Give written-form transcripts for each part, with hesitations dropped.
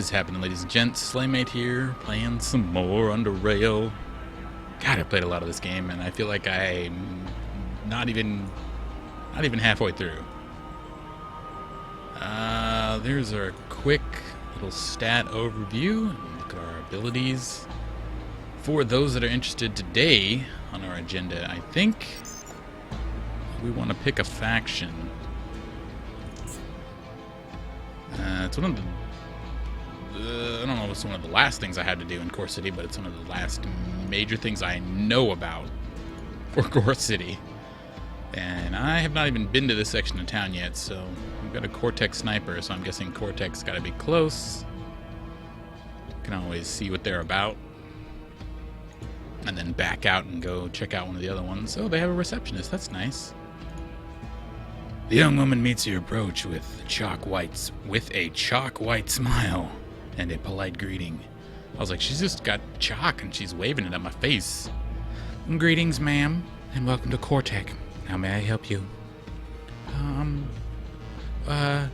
is happening, ladies and gents? Slaymate here, playing some more UnderRail. God, I played a lot of this game, and I feel like I'm not even halfway through. There's our quick little stat overview. Look at our abilities. For those that are interested today on our agenda, I think we want to pick a faction. It's one of the I don't know if it's one of the last things I had to do in Core City, but it's one of the last major things I know about for Core City. And I have not even been to this section of town yet, so we've got a Cortex sniper, so I'm guessing Cortex got to be close. Can always see what they're about. And then back out and go check out one of the other ones. Oh, they have a receptionist. That's nice. The young woman meets your approach with a chalk white smile and a polite greeting. I was like, she's just got chalk and she's waving it at my face. Greetings, ma'am, and welcome to Cortex. How may I help you? I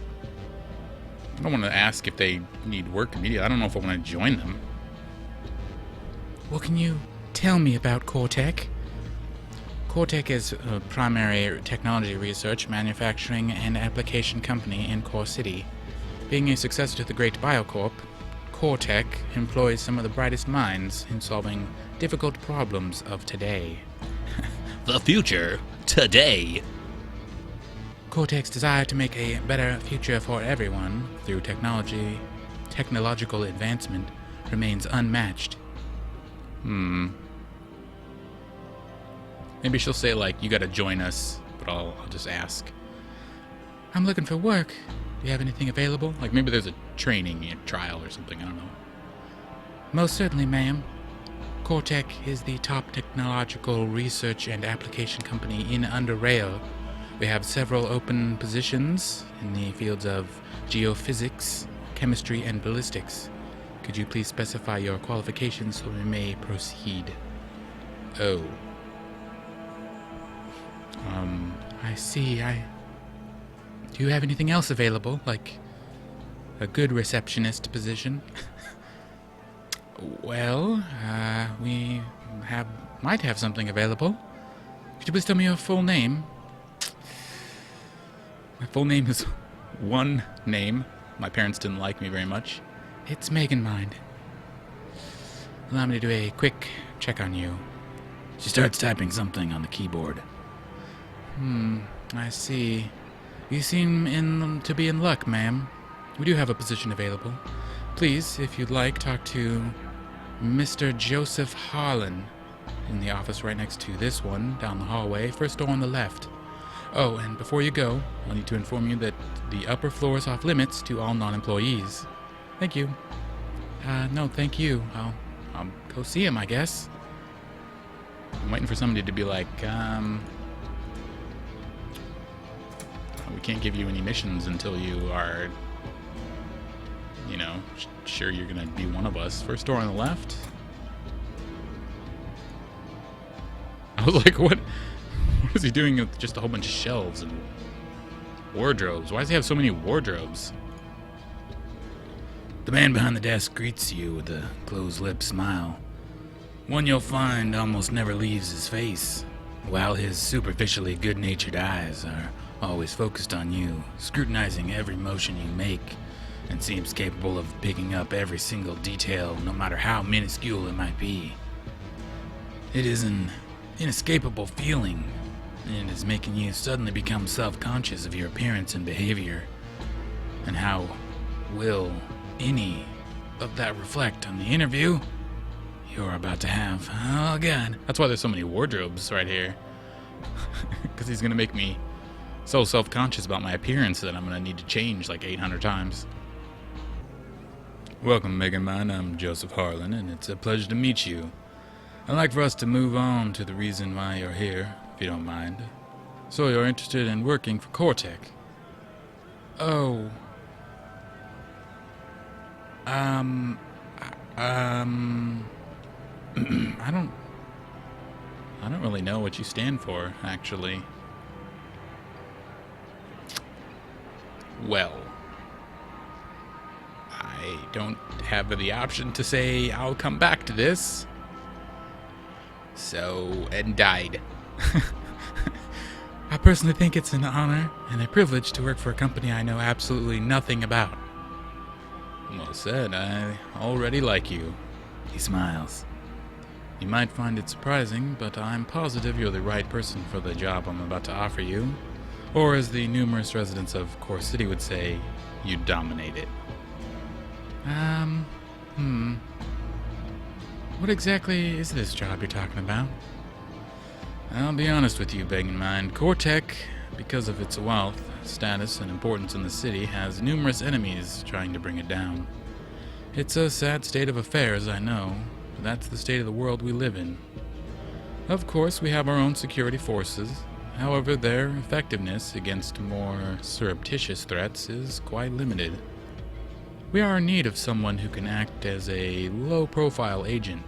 don't want to ask if they need work immediately. I don't know if I want to join them. What can you tell me about Cortex? Cortex is a primary technology research, manufacturing, and application company in Core City. Being a successor to the Great Biocorp, Cortex employs some of the brightest minds in solving difficult problems of today. The future, today. Cortex desire to make a better future for everyone through technological advancement remains unmatched. Maybe she'll say, like, you gotta join us, but I'll just ask. I'm looking for work. Do you have anything available? Like, maybe there's a training trial or something, I don't know. Most certainly, ma'am. Cortex is the top technological research and application company in UnderRail. We have several open positions in the fields of geophysics, chemistry, and ballistics. Could you please specify your qualifications so we may proceed? Oh. I see. Do you have anything else available, like a good receptionist position? Well, we might have something available. Could you please tell me your full name? My full name is one name. My parents didn't like me very much. It's Megan Mind. Allow me to do a quick check on you. She starts typing something on the keyboard. I see. You seem to be in luck, ma'am. We do have a position available. Please, if you'd like, talk to Mr. Joseph Harlan in the office right next to this one, down the hallway, first door on the left. Oh, and before you go, I'll need to inform you that the upper floor is off limits to all non-employees. Thank you. No, thank you. I'll go see him, I guess. I'm waiting for somebody to be like, we can't give you any missions until you are, sure you're gonna be one of us. First door on the left. I was like, what is he doing with just a whole bunch of shelves and wardrobes? Why does he have so many wardrobes? The man behind the desk greets you with a closed-lipped smile. One you'll find almost never leaves his face, while his superficially good-natured eyes are always focused on you, scrutinizing every motion you make, and seems capable of picking up every single detail, no matter how minuscule it might be. It is an inescapable feeling, and it is making you suddenly become self-conscious of your appearance and behavior. And how will any of that reflect on the interview you're about to have? Oh, God. That's why there's so many wardrobes right here. Because he's going to make me so self-conscious about my appearance that I'm going to need to change like 800 times. Welcome, Megan Mine. I'm Joseph Harlan, and it's a pleasure to meet you. I'd like for us to move on to the reason why you're here, if you don't mind. So you're interested in working for Cortex? Oh. I don't really know what you stand for, actually. Well, I don't have the option to say I'll come back to this. So, and died. I personally think it's an honor and a privilege to work for a company I know absolutely nothing about. Well said, I already like you. He smiles. You might find it surprising, but I'm positive you're the right person for the job I'm about to offer you. Or as the numerous residents of Core City would say, you dominate it. What exactly is this job you're talking about? I'll be honest with you, begging in mind. Cortec, because of its wealth, status, and importance in the city, has numerous enemies trying to bring it down. It's a sad state of affairs, I know, but that's the state of the world we live in. Of course, we have our own security forces. However, their effectiveness against more surreptitious threats is quite limited. We are in need of someone who can act as a low-profile agent,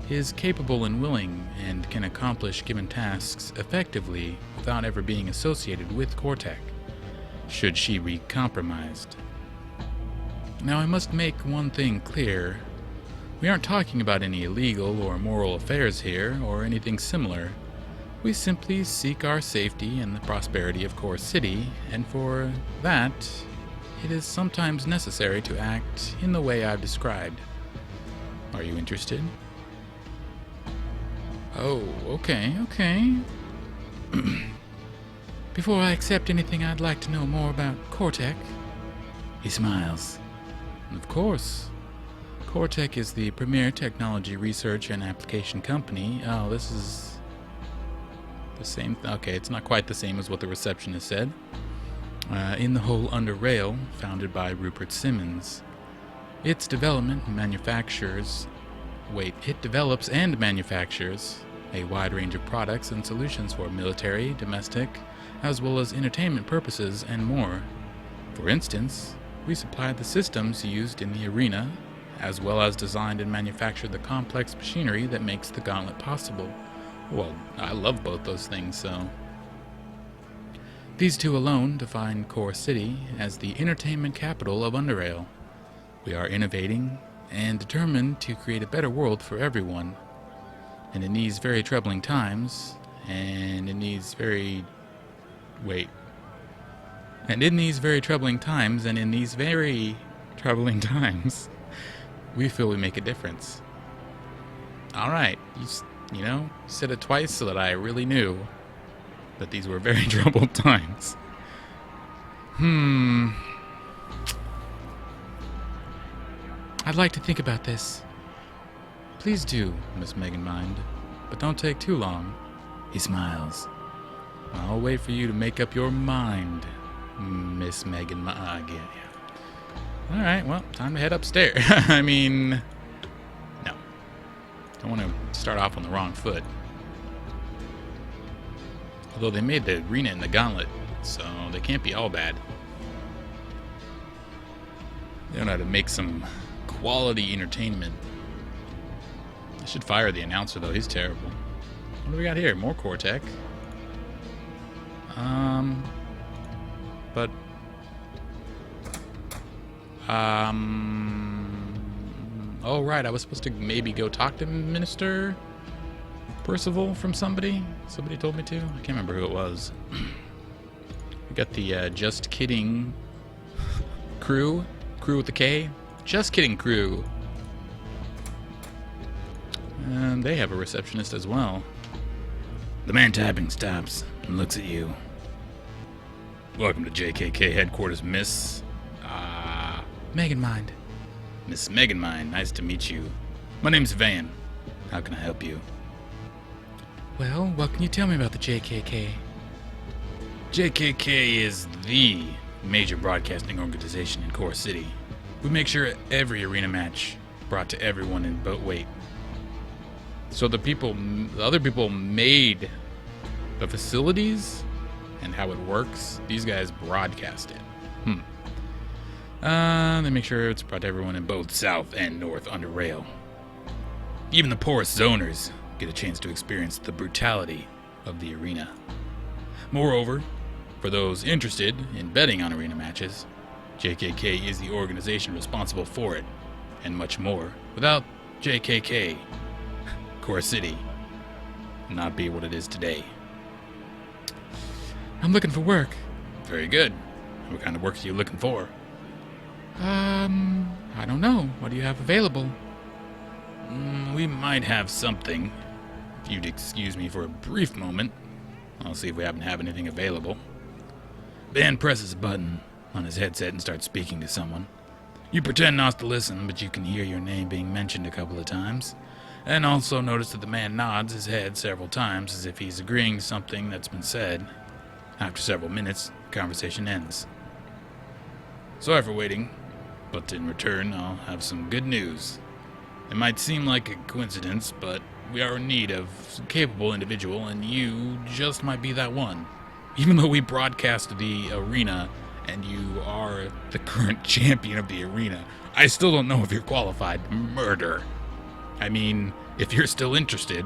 is capable and willing, and can accomplish given tasks effectively without ever being associated with Cortec, should she be compromised. Now, I must make one thing clear. We aren't talking about any illegal or immoral affairs here, or anything similar. We simply seek our safety and the prosperity of Core City, and for that, it is sometimes necessary to act in the way I've described. Are you interested? Oh, okay. Before I accept anything, I'd like to know more about Cortec. He smiles. Of course. Cortec is the premier technology research and application company. Oh, this is the same. Okay, it's not quite the same as what the receptionist said. In the whole UnderRail, founded by Rupert Simmons. It develops and manufactures a wide range of products and solutions for military, domestic, as well as entertainment purposes and more. For instance, we supply the systems used in the arena, as well as designed and manufactured the complex machinery that makes the gauntlet possible. Well, I love both those things, so... These two alone define Core City as the entertainment capital of UnderRail. We are innovating and determined to create a better world for everyone. And in these very troubling times, we feel we make a difference. Alright, you said it twice so that I really knew that these were very troubled times. I'd like to think about this. Please do, Miss Megan Mind, but don't take too long. He smiles. I'll wait for you to make up your mind, Miss Megan Mind. Yeah. Alright, well, time to head upstairs. I mean, no. Don't want to start off on the wrong foot. Although they made the arena and the gauntlet, so they can't be all bad. They know how to make some quality entertainment. I should fire the announcer, though. He's terrible. What do we got here? More Cortec. Oh, right. I was supposed to maybe go talk to Minister Percival from somebody. Somebody told me to. I can't remember who it was. We got the Just Kidding crew. Crew with the K. Just Kidding crew. And they have a receptionist as well. The man typing stops and looks at you. Welcome to Jkk Headquarters, Miss... Megan Mind. Miss Megan Mind, nice to meet you. My name's Van. How can I help you? Well, what can you tell me about the JKK? JKK is the major broadcasting organization in Core City. We make sure every arena match brought to everyone in boat weight. So the other people made the facilities and how it works. These guys broadcast it. They make sure it's brought to everyone in both South and North UnderRail. Even the poorest zoners get a chance to experience the brutality of the arena. Moreover, for those interested in betting on arena matches, JKK is the organization responsible for it, and much more. Without JKK, Core City would not be what it is today. I'm looking for work. Very good. What kind of work are you looking for? I don't know. What do you have available? We might have something. If you'd excuse me for a brief moment, I'll see if we happen to have anything available. Ben presses a button on his headset and starts speaking to someone. You pretend not to listen, but you can hear your name being mentioned a couple of times, and also notice that the man nods his head several times as if he's agreeing to something that's been said. After several minutes, the conversation ends. Sorry for waiting, but in return, I'll have some good news. It might seem like a coincidence, but we are in need of a capable individual, and you just might be that one. Even though we broadcast the arena, and you are the current champion of the arena, I still don't know if you're qualified to murder. I mean, if you're still interested,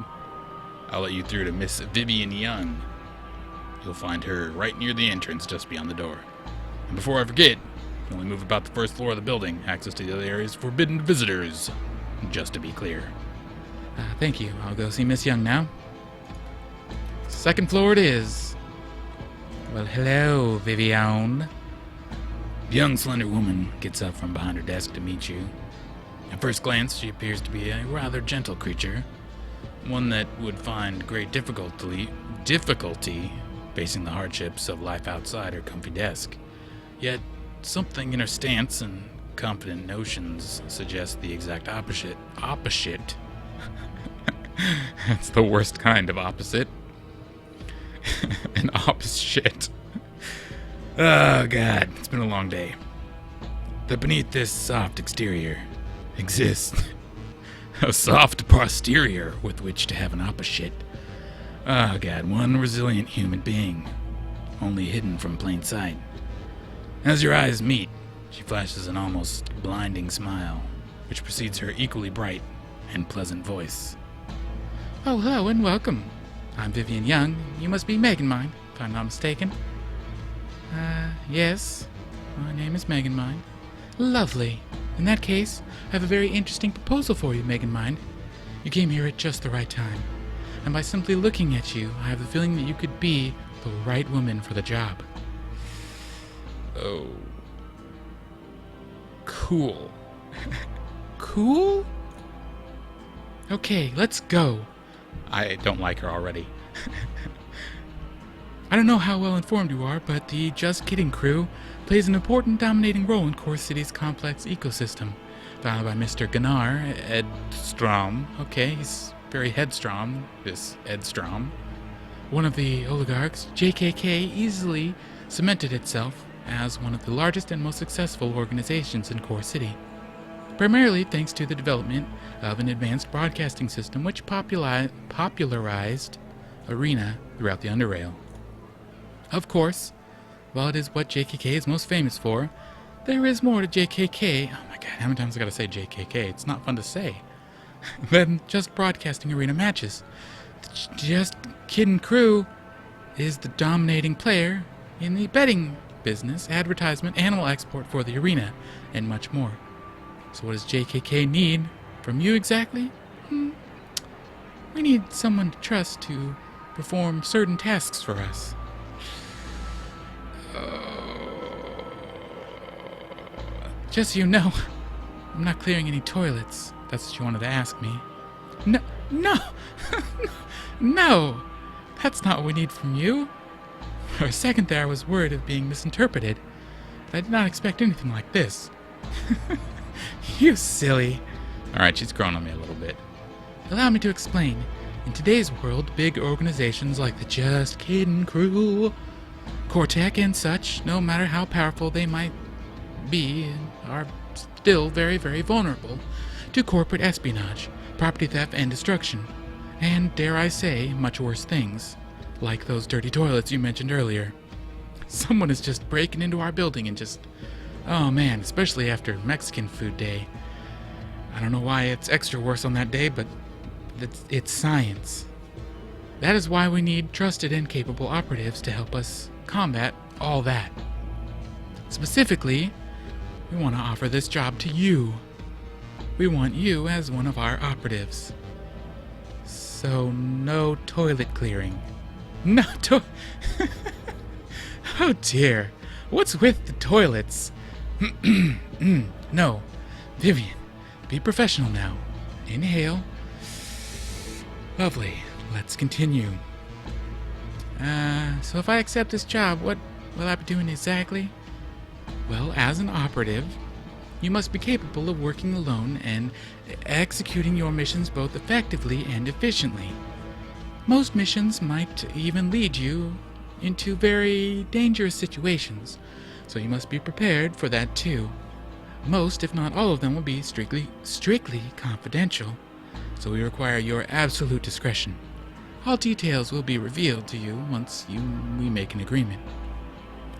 I'll let you through to Miss Vivian Young. You'll find her right near the entrance, just beyond the door. And before I forget, you only move about the first floor of the building. Access to the other areas is forbidden to visitors, just to be clear. Thank you. I'll go see Miss Young now. Second floor it is. Well, hello, Vivian. The young, slender woman gets up from behind her desk to meet you. At first glance, she appears to be a rather gentle creature, one that would find great difficulty facing the hardships of life outside her comfy desk. Yet, something in her stance and confident notions suggests the exact opposite. That's the worst kind of opposite. An opposite. Oh, God, it's been a long day. That beneath this soft exterior exists a soft posterior with which to have an opposite. Oh, God, one resilient human being, only hidden from plain sight. As your eyes meet, she flashes an almost blinding smile, which precedes her equally bright and pleasant voice. Oh, hello and welcome. I'm Vivian Young. You must be Megamind, if I'm not mistaken. Yes. My name is Megamind. Lovely. In that case, I have a very interesting proposal for you, Megamind. You came here at just the right time. And by simply looking at you, I have the feeling that you could be the right woman for the job. Oh. Cool. Cool? Okay, let's go. I don't like her already. I don't know how well informed you are, but the Just Kidding crew plays an important dominating role in Core City's complex ecosystem. Founded by Mr. Gunnar Edstrom. Okay, he's very headstrong, this Edstrom. One of the oligarchs, JKK easily cemented itself as one of the largest and most successful organizations in Core City. Primarily thanks to the development of an advanced broadcasting system which popularized Arena throughout the UnderRail. Of course, while it is what JKK is most famous for, there is more to JKK. Oh my god, how many times I gotta say JKK? It's not fun to say. Than just broadcasting arena matches. The Just Kidding crew is the dominating player in the betting business, advertisement, animal export for the arena, and much more. So what does JKK need from you exactly? We need someone to trust to perform certain tasks for us. Just so you know, I'm not clearing any toilets. That's what you wanted to ask me. No, no, that's not what we need from you. For a second there, I was worried of being misinterpreted. But I did not expect anything like this. You silly. Alright, she's growing on me a little bit. Allow me to explain. In today's world, big organizations like the Just Kidding crew, Cortec and such, no matter how powerful they might be, are still very, very vulnerable to corporate espionage, property theft, and destruction. And, dare I say, much worse things, like those dirty toilets you mentioned earlier. Someone is just breaking into our building and just... Oh man, especially after Mexican Food Day. I don't know why it's extra worse on that day, but it's science. That is why we need trusted and capable operatives to help us combat all that. Specifically, We want to offer this job to you. We want you as one of our operatives. So no toilet clearing. No Oh dear. What's with the toilets? No. Vivian, be professional now. Inhale. Lovely. Let's continue. So if I accept this job, what will I be doing exactly? Well, as an operative, you must be capable of working alone and executing your missions both effectively and efficiently. Most missions might even lead you into very dangerous situations, so you must be prepared for that too. Most, if not all of them, will be strictly confidential, so we require your absolute discretion. All details will be revealed to you once we make an agreement.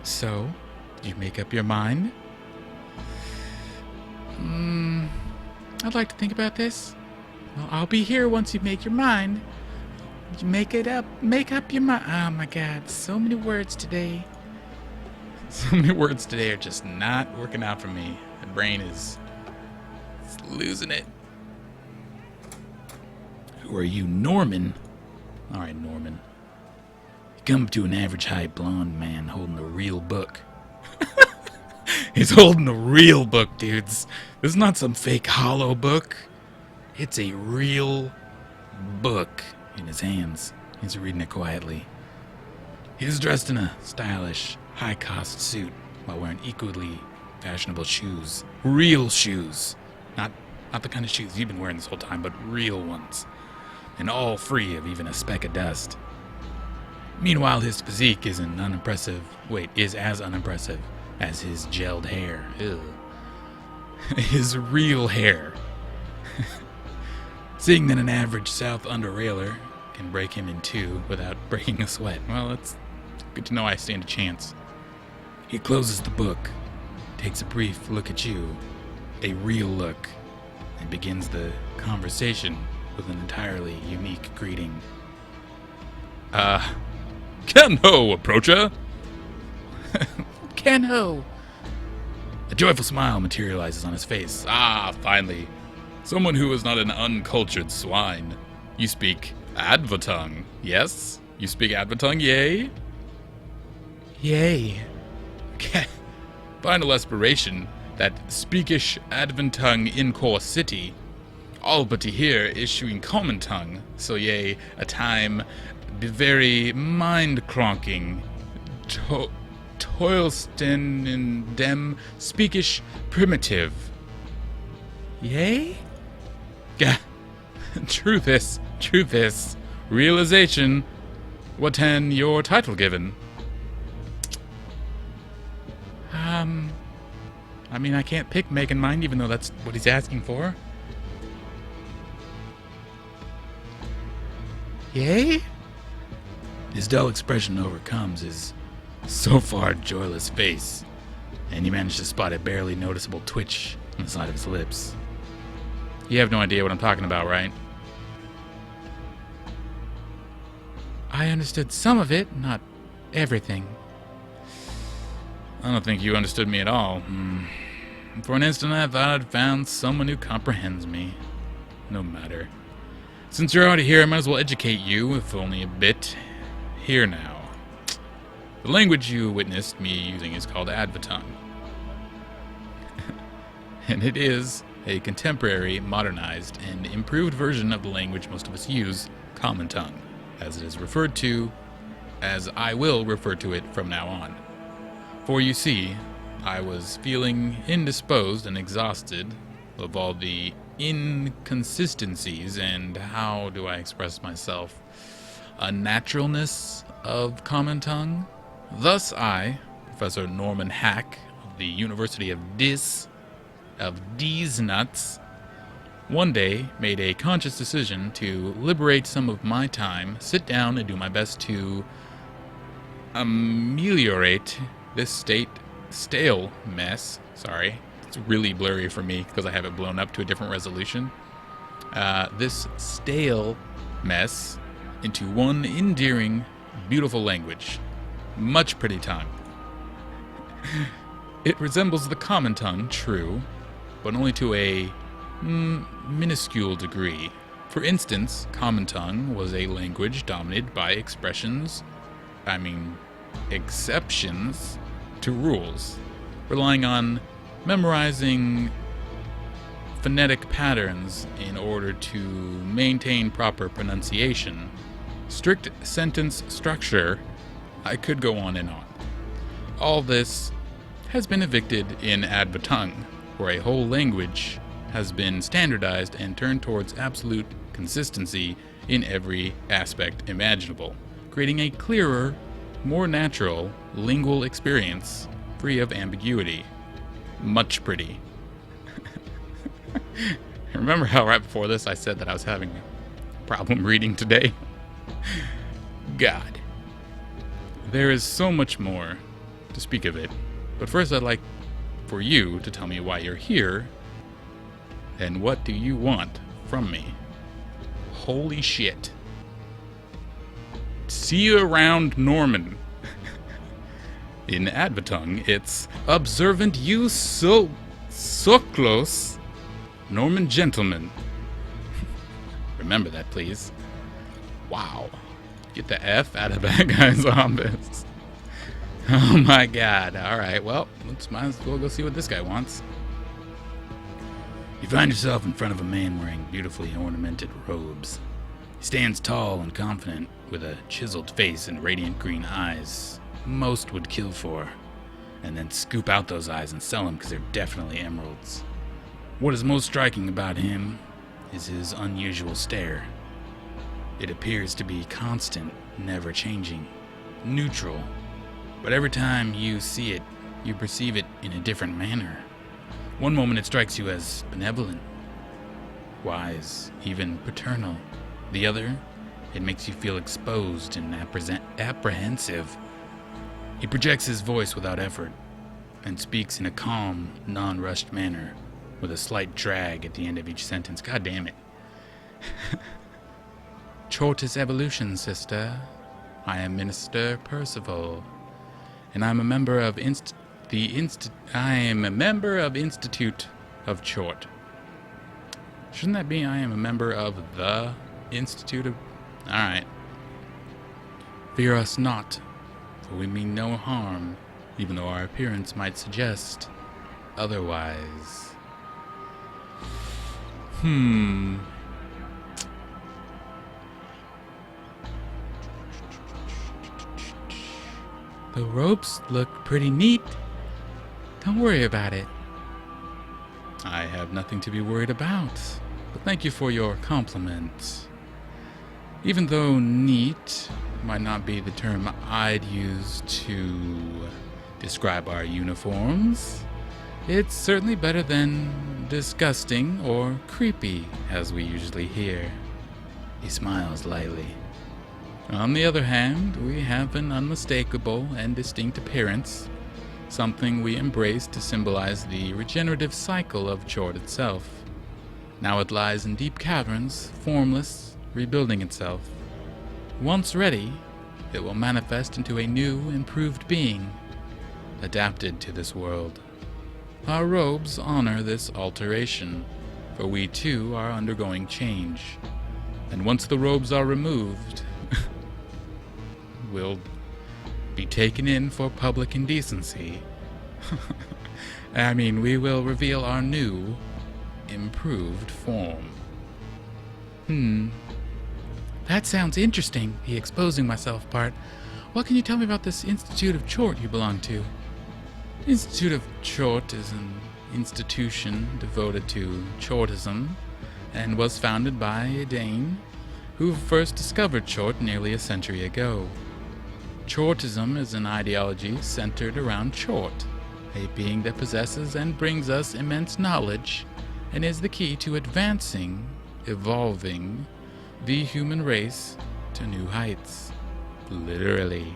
So, did you make up your mind? I'd like to think about this. Well, I'll be here once you make your mind. You make up your mind. Oh my god, so many words today. So many words today are just not working out for me. My brain is losing it. Who are you, Norman? All right, Norman. You come up to an average height blonde man holding a real book. He's holding a real book, dudes. This is not some fake hollow book. It's a real book in his hands. He's reading it quietly. He's dressed in a stylish, high-cost suit while wearing equally fashionable shoes. Real shoes. Not the kind of shoes you've been wearing this whole time, but real ones. And all free of even a speck of dust. Meanwhile, his physique is as unimpressive as his gelled hair. Ew. His real hair. Seeing that an average South UnderRailer can break him in two without breaking a sweat, well, it's good to know I stand a chance. He closes the book, takes a brief look at you, a real look, and begins the conversation with an entirely unique greeting. Ken Ho, approacher. Ken Ho! A joyful smile materializes on his face. Ah, finally. Someone who is not an uncultured swine. You speak Advatung, yes? You speak Advatung, yay? Yay. Final aspiration, that speakish Adventung in core city. All but to hear issuing common tongue, so yea, a time be very mind-cronking, toilsten in dem speakish primitive. Yay? Gah, truth is, realization, what an your title given? I mean, I can't pick Making Mind, even though that's what he's asking for. Yay? His dull expression overcomes his so far joyless face, and you manage to spot a barely noticeable twitch on the side of his lips. You have no idea what I'm talking about, right? I understood some of it, not everything. I don't think you understood me at all. For an instant I thought I'd found someone who comprehends me. No matter. Since you're already here, I might as well educate you, if only a bit. Here now. The language you witnessed me using is called Advatung. And it is a contemporary, modernized, and improved version of the language most of us use, Common Tongue, as it is referred to, as I will refer to it from now on. For you see, I was feeling indisposed and exhausted of all the inconsistencies and, how do I express myself, unnaturalness of Common Tongue. Thus I, Professor Norman Hack of the University of These Nuts, one day made a conscious decision to liberate some of my time, sit down and do my best to ameliorate this stale mess. Sorry, it's really blurry for me because I have it blown up to a different resolution. This stale mess into one endearing, beautiful language. Much pretty tongue. It resembles the common tongue, true, but only to a minuscule degree. For instance, common tongue was a language dominated by exceptions to rules, relying on memorizing phonetic patterns in order to maintain proper pronunciation. Strict sentence structure. I could go on and on. All this has been evicted in Advatung, where a whole language has been standardized and turned towards absolute consistency in every aspect imaginable, creating a clearer, more natural lingual experience, free of ambiguity. Much pretty. Remember how right before this I said that I was having a problem reading today? God. There is so much more to speak of it, but first I'd like for you to tell me why you're here, and what do you want from me? Holy shit. See you around Norman. In Advatung, it's observant you so close, Norman gentleman. Remember that, please. Wow. Get the F out of that guy's office. Oh my god. Alright, well, might as well go see what this guy wants. You find yourself in front of a man wearing beautifully ornamented robes. He stands tall and confident, with a chiseled face and radiant green eyes most would kill for, and then scoop out those eyes and sell them because they're definitely emeralds. What is most striking about him is his unusual stare. It appears to be constant, never changing, neutral, but every time you see it, you perceive it in a different manner. One moment it strikes you as benevolent, wise, even paternal. The other, it makes you feel exposed and apprehensive. He projects his voice without effort and speaks in a calm, non-rushed manner with a slight drag at the end of each sentence. God damn it. Chort's evolution, sister. I am Minister Percival, and I'm a member of Institute of Chort. Shouldn't that be I am a member of the Institute of... Alright. Fear us not, for we mean no harm, even though our appearance might suggest otherwise. The ropes look pretty neat. Don't worry about it. I have nothing to be worried about, but thank you for your compliment. Even though neat might not be the term I'd use to describe our uniforms, it's certainly better than disgusting or creepy, as we usually hear. He smiles lightly. On the other hand, we have an unmistakable and distinct appearance, something we embrace to symbolize the regenerative cycle of Chort itself. Now it lies in deep caverns, formless, rebuilding itself. Once ready, it will manifest into a new, improved being, adapted to this world. Our robes honor this alteration, for we too are undergoing change. And once the robes are removed, we'll be taken in for public indecency. We will reveal our new, improved form. That sounds interesting, the exposing myself part. What can you tell me about this Institute of Chort you belong to? Institute of Chort is an institution devoted to Chortism, and was founded by a Dane who first discovered Chort nearly a century ago. Chortism is an ideology centered around Chort, a being that possesses and brings us immense knowledge, and is the key to advancing, evolving, the human race to new heights. Literally.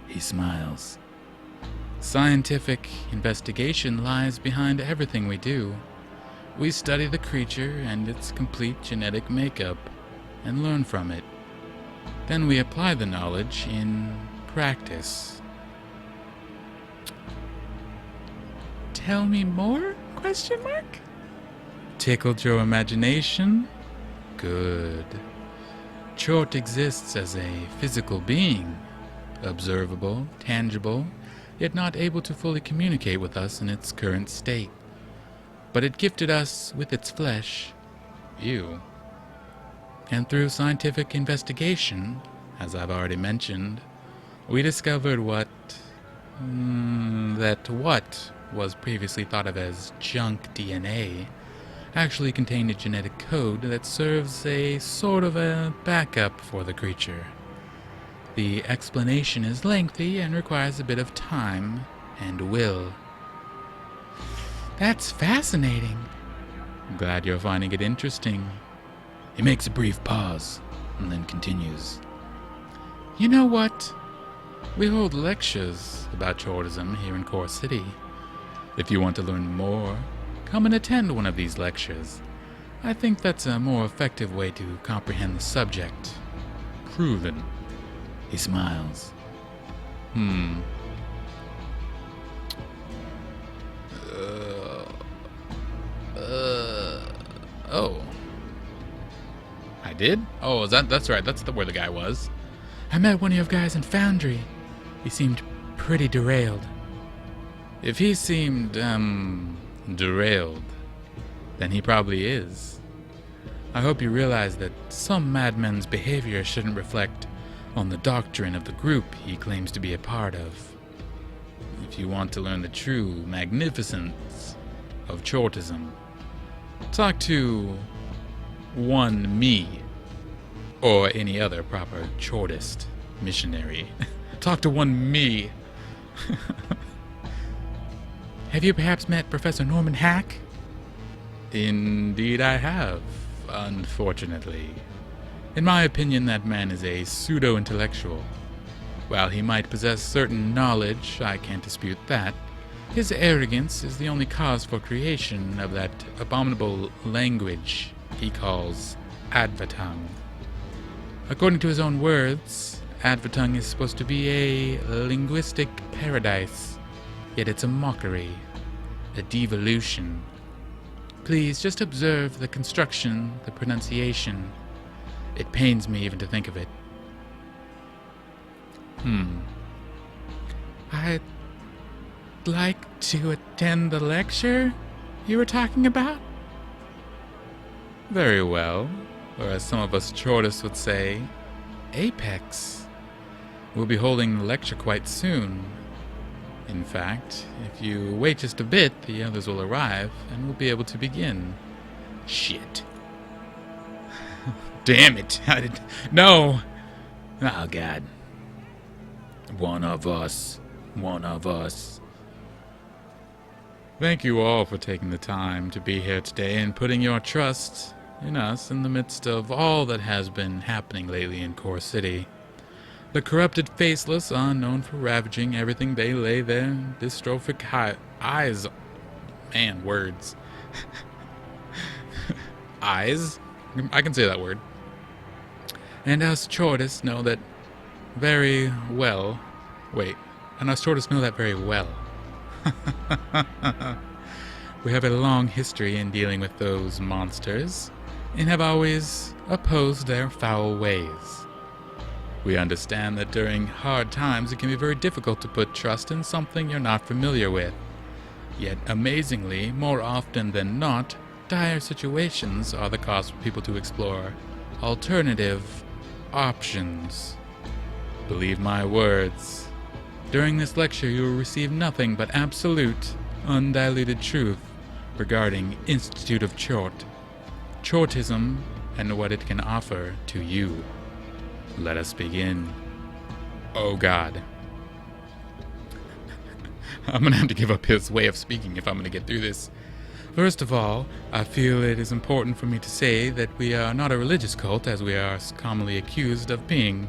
He smiles. Scientific investigation lies behind everything we do. We study the creature and its complete genetic makeup, and learn from it. Then we apply the knowledge in practice. tell me more? Question mark? Tickled your imagination? Good. Chort exists as a physical being, observable, tangible, yet not able to fully communicate with us in its current state. But it gifted us with its flesh, you. And through scientific investigation, as I've already mentioned, we discovered that what was previously thought of as junk DNA actually contained a genetic code that serves a sort of a backup for the creature. The explanation is lengthy and requires a bit of time and will. That's fascinating. I'm glad you're finding it interesting. He makes a brief pause and then continues. You know what? We hold lectures about Chortism here in Core City. If you want to learn more, come and attend one of these lectures. I think that's a more effective way to comprehend the subject. Proven. He smiles. Oh. I did? Oh, that's right. That's where the guy was. I met one of your guys in Foundry. He seemed pretty derailed. If he seemed, derailed, then he probably is. I hope you realize that some madman's behavior shouldn't reflect on the doctrine of the group he claims to be a part of. If you want to learn the true magnificence of Chortism, talk to one me, or any other proper Chortist missionary. Talk to one me. Have you perhaps met Professor Norman Hack? Indeed I have, unfortunately. In my opinion, that man is a pseudo-intellectual. While he might possess certain knowledge, I can't dispute that. His arrogance is the only cause for creation of that abominable language he calls Advatung. According to his own words, Advatung is supposed to be a linguistic paradise, yet it's a mockery, a devolution. Please just observe the construction, the pronunciation. It pains me even to think of it. I'd like to attend the lecture you were talking about? Very well. Or as some of us Chortists would say, Apex. We'll be holding the lecture quite soon. In fact, if you wait just a bit, the others will arrive, and we'll be able to begin. Shit. Damn it! No! Oh, God. One of us. Thank you all for taking the time to be here today and putting your trust in us in the midst of all that has been happening lately in Core City. The corrupted faceless are known for ravaging everything they lay their dystrophic eyes. Man, words. Eyes? I can say that word. And us Chortists know that very well. And us Chortists know that very well. We have a long history in dealing with those monsters, and have always opposed their foul ways. We understand that during hard times it can be very difficult to put trust in something you're not familiar with. Yet, amazingly, more often than not, dire situations are the cause for people to explore alternative options. Believe my words. During this lecture you will receive nothing but absolute, undiluted truth regarding Institute of Chort, Chortism, and what it can offer to you. Let us begin. Oh God. I'm gonna have to give up his way of speaking if I'm gonna get through this. First of all, I feel it is important for me to say that we are not a religious cult as we are commonly accused of being.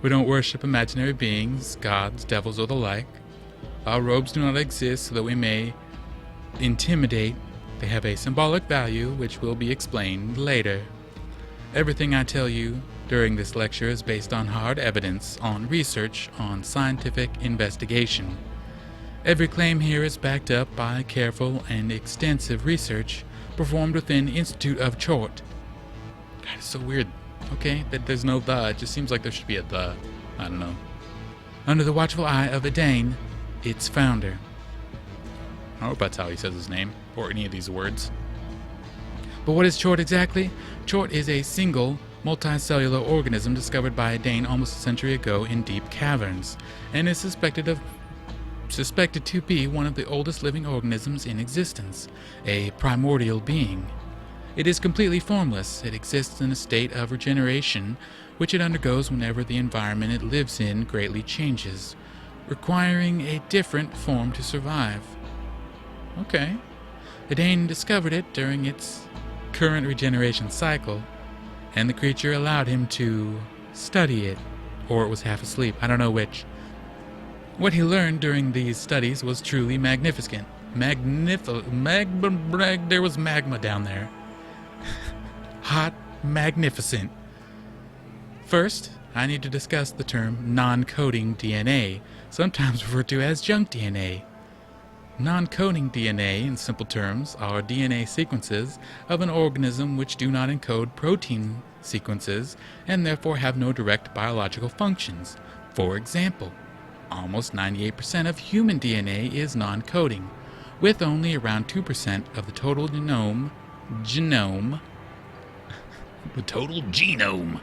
We don't worship imaginary beings, gods, devils, or the like. Our robes do not exist so that we may intimidate. They have a symbolic value which will be explained later. Everything I tell you during this lecture is based on hard evidence, on research, on scientific investigation. Every claim here is backed up by careful and extensive research performed within Institute of Chort. God, it's so weird. Okay, that there's no the. It just seems like there should be a the. I don't know. Under the watchful eye of Edain, its founder. I hope that's how he says his name, or any of these words. But what is Chort exactly? Chort is a single, multicellular organism discovered by Edain almost a century ago in deep caverns, and is suspected to be one of the oldest living organisms in existence, a primordial being. It is completely formless. It exists in a state of regeneration, which it undergoes whenever the environment it lives in greatly changes, requiring a different form to survive. Okay. Edain discovered it during its current regeneration cycle, and the creature allowed him to study it, or it was half asleep, I don't know which. What he learned during these studies was truly magnificent. There was magma down there. Hot, magnificent. First, I need to discuss the term non-coding DNA, sometimes referred to as junk DNA. Non-coding DNA, in simple terms, are DNA sequences of an organism which do not encode protein sequences and therefore have no direct biological functions. For example, almost 98% of human DNA is non-coding, with only around 2% of the total genome, The total genome.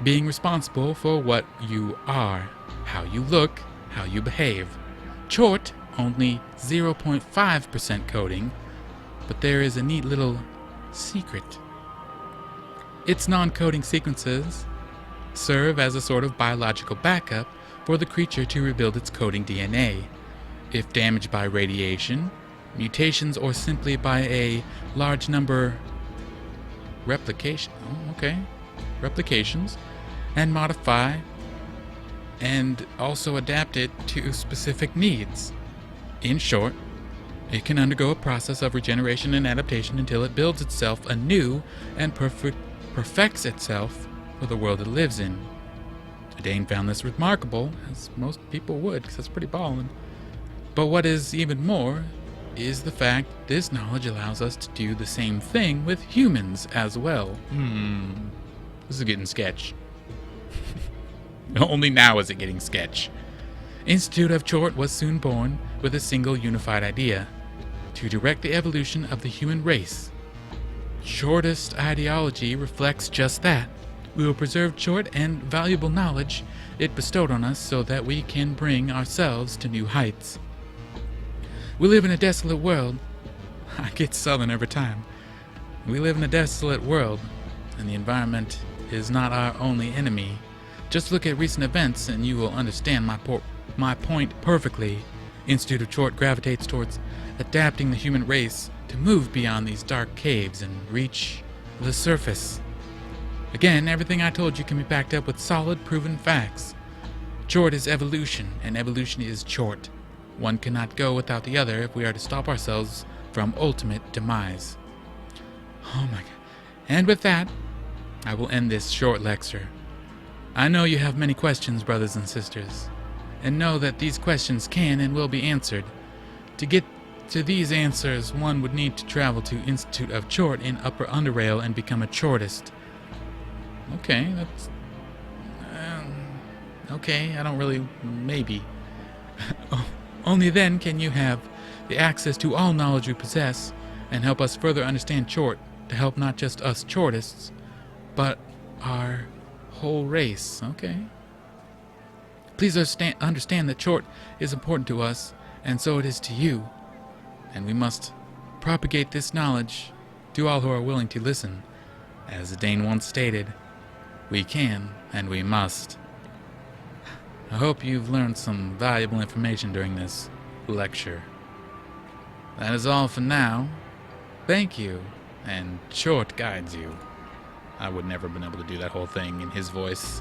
being responsible for what you are, how you look, how you behave. Chort, only 0.5% coding, but there is a neat little secret. Its non-coding sequences serve as a sort of biological backup for the creature to rebuild its coding DNA. If damaged by radiation, mutations, or simply by a large number replications, and modify and also adapt it to specific needs. In short, it can undergo a process of regeneration and adaptation until it builds itself anew and perfects itself for the world it lives in. Edain found this remarkable, as most people would, because it's pretty ballin'. But what is even more is the fact this knowledge allows us to do the same thing with humans as well. This is getting sketch. Only now is it getting sketch. Institute of Chort was soon born with a single unified idea: to direct the evolution of the human race. Chortist ideology reflects just that. We will preserve Chort and valuable knowledge it bestowed on us so that we can bring ourselves to new heights. We live in a desolate world. I get southern every time. We live in a desolate world, and the environment is not our only enemy. Just look at recent events and you will understand my point perfectly. Institute of Chort gravitates towards adapting the human race to move beyond these dark caves and reach the surface. Again, everything I told you can be backed up with solid, proven facts. Chort is evolution, and evolution is Chort. One cannot go without the other if we are to stop ourselves from ultimate demise. Oh my God. And with that, I will end this short lecture. I know you have many questions, brothers and sisters, and know that these questions can and will be answered. To get to these answers, one would need to travel to Institute of Chort in Upper UnderRail and become a Chortist. Okay, that's... okay, I don't really... maybe. Only then can you have the access to all knowledge we possess and help us further understand Chort, to help not just us Chortists, but our whole race. Okay? Please understand that Chort is important to us, and so it is to you. And we must propagate this knowledge to all who are willing to listen. As Edain once stated, we can and we must. I hope you've learned some valuable information during this lecture. That is all for now. Thank you, and Chort guides you. I would never have been able to do that whole thing in his voice.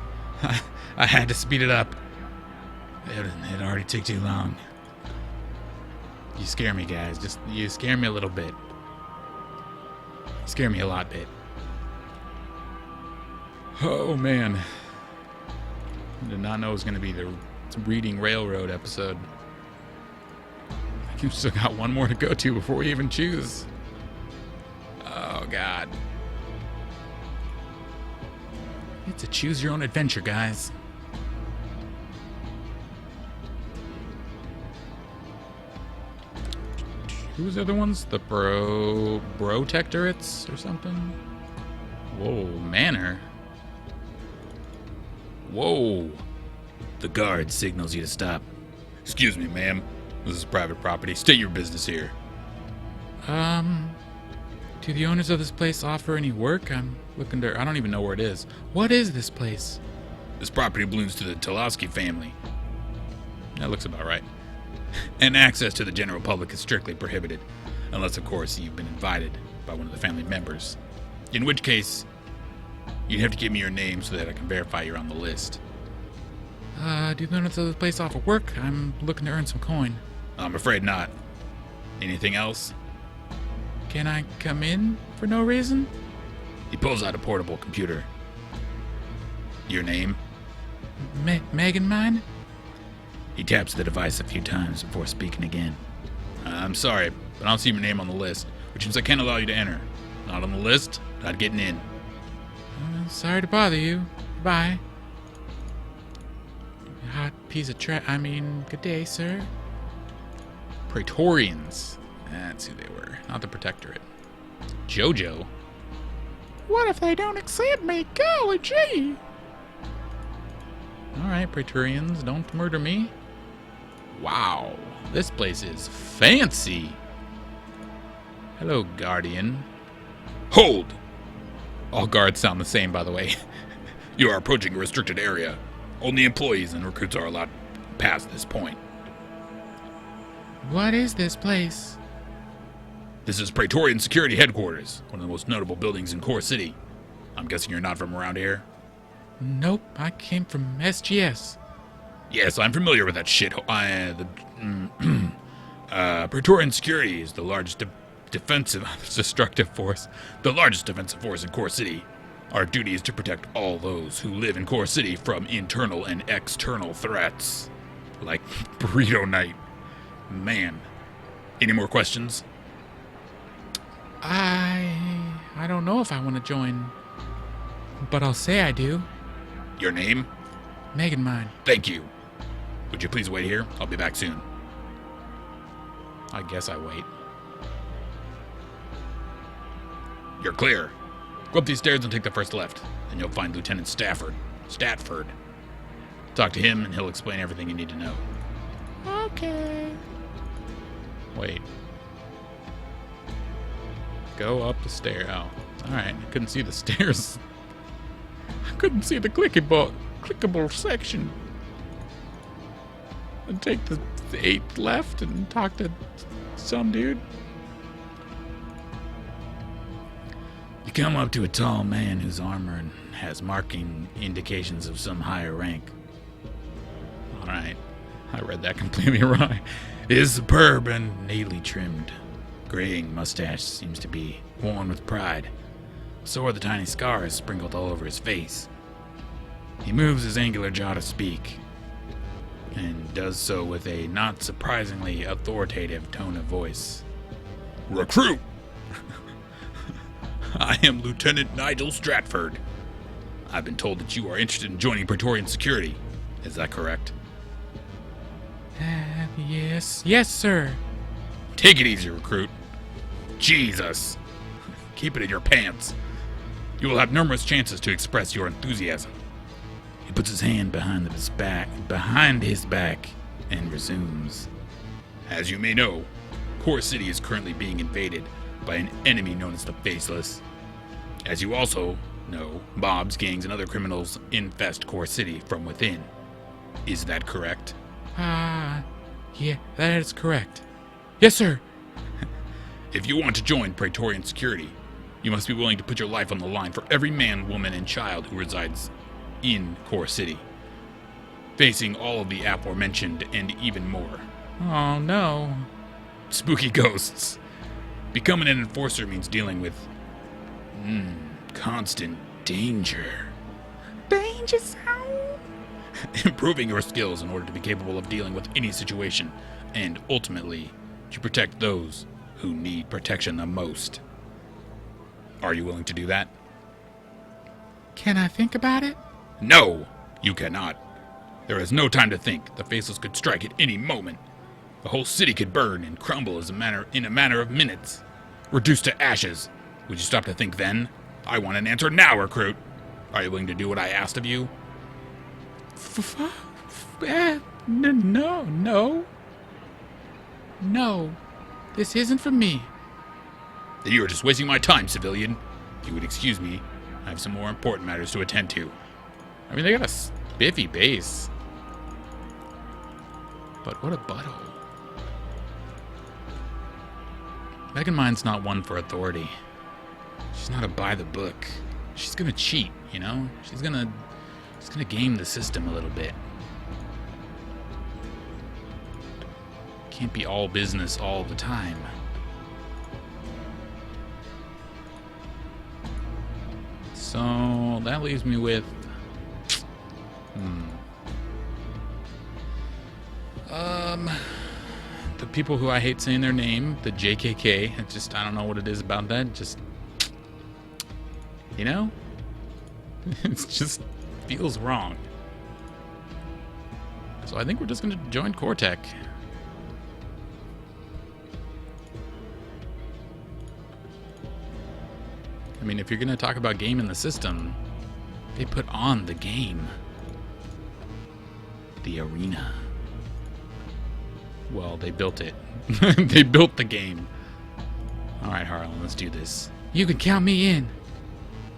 I had to speed it up. It already took too long. You scare me, guys. You scare me a little bit. You scare me a lot bit. Oh, man. I did not know it was going to be the Reading Railroad episode. You've still got one more to go to before we even choose. Oh, God. It's a choose-your-own adventure, guys. Who's the other ones? The Protectorates or something? Whoa, manor. Whoa. The guard signals you to stop. Excuse me, ma'am. This is private property. State your business here. Do the owners of this place offer any work? I'm looking to... I don't even know where it is. What is this place? This property belongs to the Toloski family. That looks about right. And access to the general public is strictly prohibited. Unless, of course, you've been invited by one of the family members. In which case, you'd have to give me your name so that I can verify you're on the list. Do the owners of this place offer work? I'm looking to earn some coin. I'm afraid not. Anything else? Can I come in for no reason? He pulls out a portable computer. Your name? Megan mine? He taps the device a few times before speaking again. I'm sorry, but I don't see your name on the list, which means I can't allow you to enter. Not on the list, not getting in. Sorry to bother you. Bye. Hot piece of good day, sir. Praetorians. That's who they were, not the Protectorate. Jojo? What if they don't accept me? Golly gee! Alright, Praetorians, don't murder me. Wow, this place is fancy. Hello, Guardian. Hold! All guards sound the same, by the way. You are approaching a restricted area. Only employees and recruits are allowed past this point. What is this place? This is Praetorian Security Headquarters, one of the most notable buildings in Core City. I'm guessing you're not from around here? Nope, I came from SGS. Yes, I'm familiar with that shit. Praetorian Security is the largest destructive force. The largest defensive force in Core City. Our duty is to protect all those who live in Core City from internal and external threats. Like Burrito Night. Man. Any more questions? I don't know if I want to join, but I'll say I do. Your name? Megan mine. Thank you. Would you please wait here? I'll be back soon. I guess I wait. You're clear. Go up these stairs and take the first left, and you'll find Lieutenant Statford. Talk to him, and he'll explain everything you need to know. Okay. Wait. Go up the stair. Oh, alright. I couldn't see the stairs. I couldn't see the clickable section. And take the 8 left and talk to some dude. You come up to a tall man whose armor has marking indications of some higher rank. Alright. I read that completely wrong. His superb and neatly trimmed graying mustache seems to be worn with pride. So are the tiny scars sprinkled all over his face. He moves his angular jaw to speak, and does so with a not surprisingly authoritative tone of voice. Recruit! I am Lieutenant Nigel Stratford. I've been told that you are interested in joining Praetorian Security. Is that correct? Yes. Yes, sir. Take it easy, recruit. Jesus. Keep it in your pants. You will have numerous chances to express your enthusiasm. He puts his hand behind his back, and resumes. As you may know, Core City is currently being invaded by an enemy known as the Faceless. As you also know, mobs, gangs, and other criminals infest Core City from within. Is that correct? Yeah, that is correct. Yes, sir. If you want to join Praetorian Security, you must be willing to put your life on the line for every man, woman, and child who resides in Core City, facing all of the aforementioned and even more. Oh, no. Spooky ghosts. Becoming an enforcer means dealing with constant danger. Danger zone. Improving your skills in order to be capable of dealing with any situation, and ultimately, to protect those who need protection the most. Are you willing to do that? Can I think about it? No, you cannot. There is no time to think. The Faceless could strike at any moment. The whole city could burn and crumble in a matter of minutes. Reduced to ashes. Would you stop to think then? I want an answer now, recruit. Are you willing to do what I asked of you? No. No. This isn't for me. Then you are just wasting my time, civilian. If you would excuse me, I have some more important matters to attend to. I mean, they got a spiffy base. But what a butthole. Meganmind's not one for authority. She's not a by the book. She's gonna cheat, you know? She's gonna game the system a little bit. Can't be all business all the time. So that leaves me with the people who I hate saying their name, the Jkk. I don't know what it is about that. Just, you know, it just feels wrong. So I think we're just going to join Cortec. I mean, if you're going to talk about game in the system, they put on the game. The arena. Well, they built it. They built the game. All right, Harlan, let's do this. You can count me in.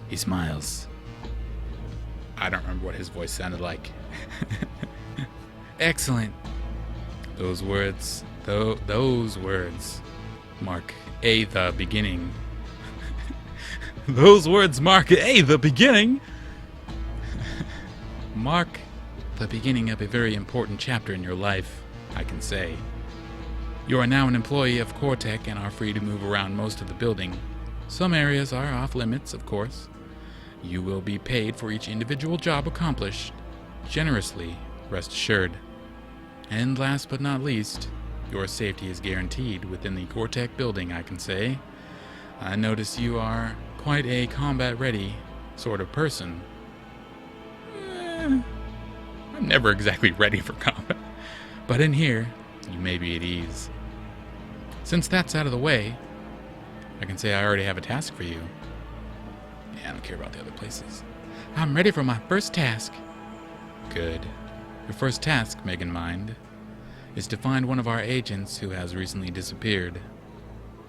He smiles. I don't remember what his voice sounded like. Excellent. Those words mark the beginning. Those words mark the beginning. Mark the beginning of a very important chapter in your life, I can say. You are now an employee of Cortec and are free to move around most of the building. Some areas are off limits, of course. You will be paid for each individual job accomplished, generously, rest assured. And last but not least, your safety is guaranteed within the Cortec building, I can say. I notice you are quite a combat-ready sort of person. I'm never exactly ready for combat. But in here, you may be at ease. Since that's out of the way, I can say I already have a task for you. Yeah, I don't care about the other places. I'm ready for my first task. Good. Your first task, Meganmind, is to find one of our agents who has recently disappeared.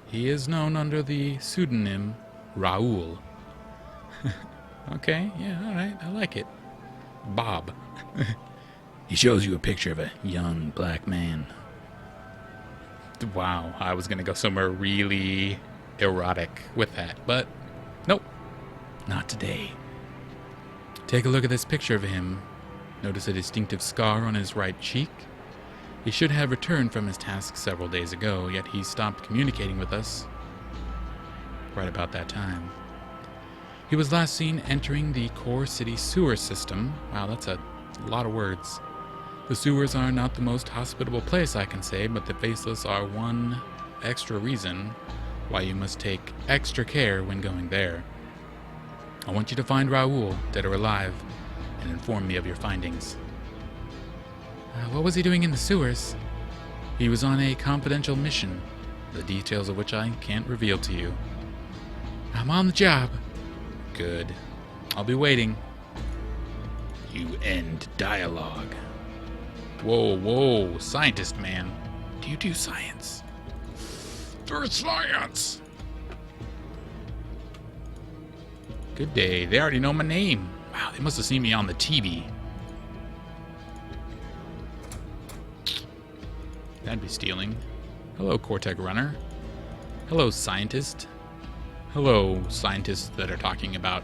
He is known under the pseudonym Raul. Okay, yeah, alright, I like it. Bob. He shows you a picture of a young black man. Wow, I was gonna go somewhere really erotic with that, but nope, not today. Take a look at this picture of him. Notice a distinctive scar on his right cheek. He should have returned from his task several days ago, yet he stopped communicating with us right about that time. He was last seen entering the core city sewer system. Wow, that's a lot of words. The sewers are not the most hospitable place, I can say, but the Faceless are one extra reason why you must take extra care when going there. I want you to find Raul, dead or alive, and inform me of your findings. What was he doing in the sewers? He was on a confidential mission, the details of which I can't reveal to you. I'm on the job. Good. I'll be waiting. You end dialogue. Whoa, scientist man. Do you do science? For science! Good day. They already know my name. Wow, they must have seen me on the TV. That'd be stealing. Hello, Cortec runner. Hello, scientist. Hello, scientists that are talking about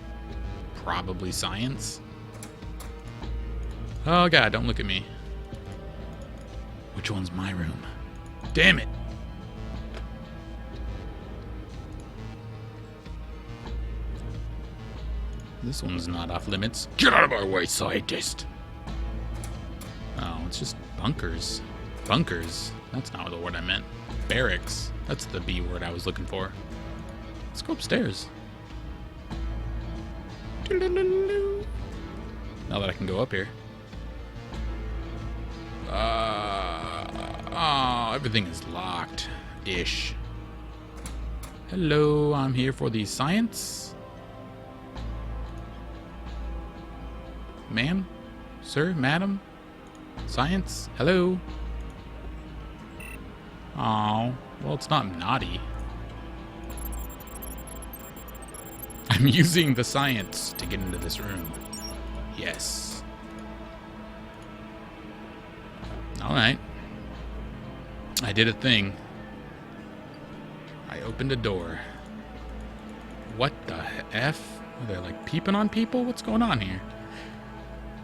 probably science. Oh god, don't look at me. Which one's my room? Damn it! This one's not off limits. Get out of my way, scientist! Oh, it's just bunkers. Bunkers. That's not the word I meant. Barracks. That's the B word I was looking for. Let's go upstairs. Now that I can go up here. Oh, everything is locked-ish. Hello, I'm here for the science. Ma'am? Sir? Madam? Science? Hello? Oh, well, it's not naughty. I'm using the science to get into this room. Yes. Alright. I did a thing. I opened a door. What the F? Are they like peeping on people? What's going on here?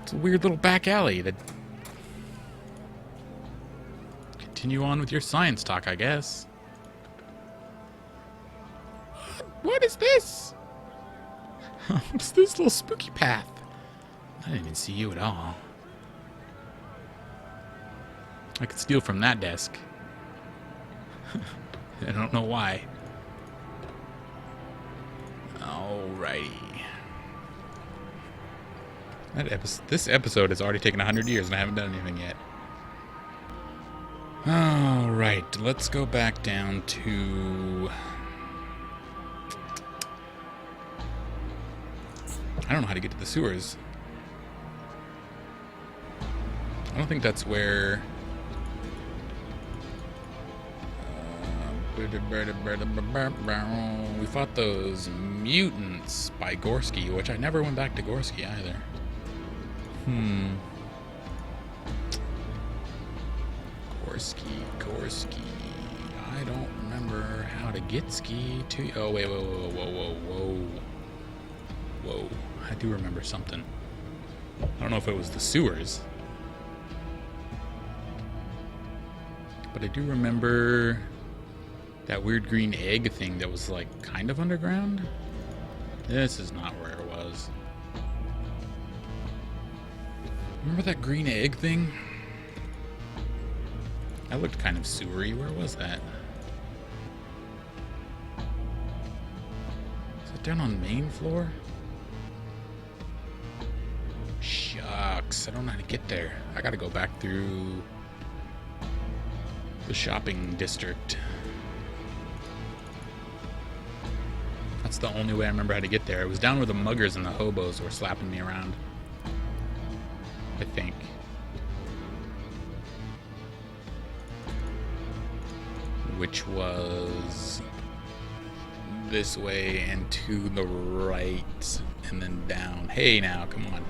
It's a weird little back alley that... Continue on with your science talk, I guess. What is this? What's this little spooky path? I didn't even see you at all. I could steal from that desk. I don't know why. Alrighty. This episode has already taken 100 years and I haven't done anything yet. Alright, let's go back down to... I don't know how to get to the sewers. I don't think that's where... we fought those mutants by Gorski, which I never went back to Gorski either. Gorski. I don't remember how to get ski to... Oh, wait, whoa. I do remember something. I don't know if it was the sewers. But I do remember that weird green egg thing that was like kind of underground. This is not where it was. Remember that green egg thing? That looked kind of sewery. Where was that? Is it down on main floor? Shucks, I don't know how to get there. I gotta go back through the shopping district. That's the only way I remember how to get there. It was down where the muggers and the hobos were slapping me around. I think. Which was this way and to the right and then down. Hey now, come on.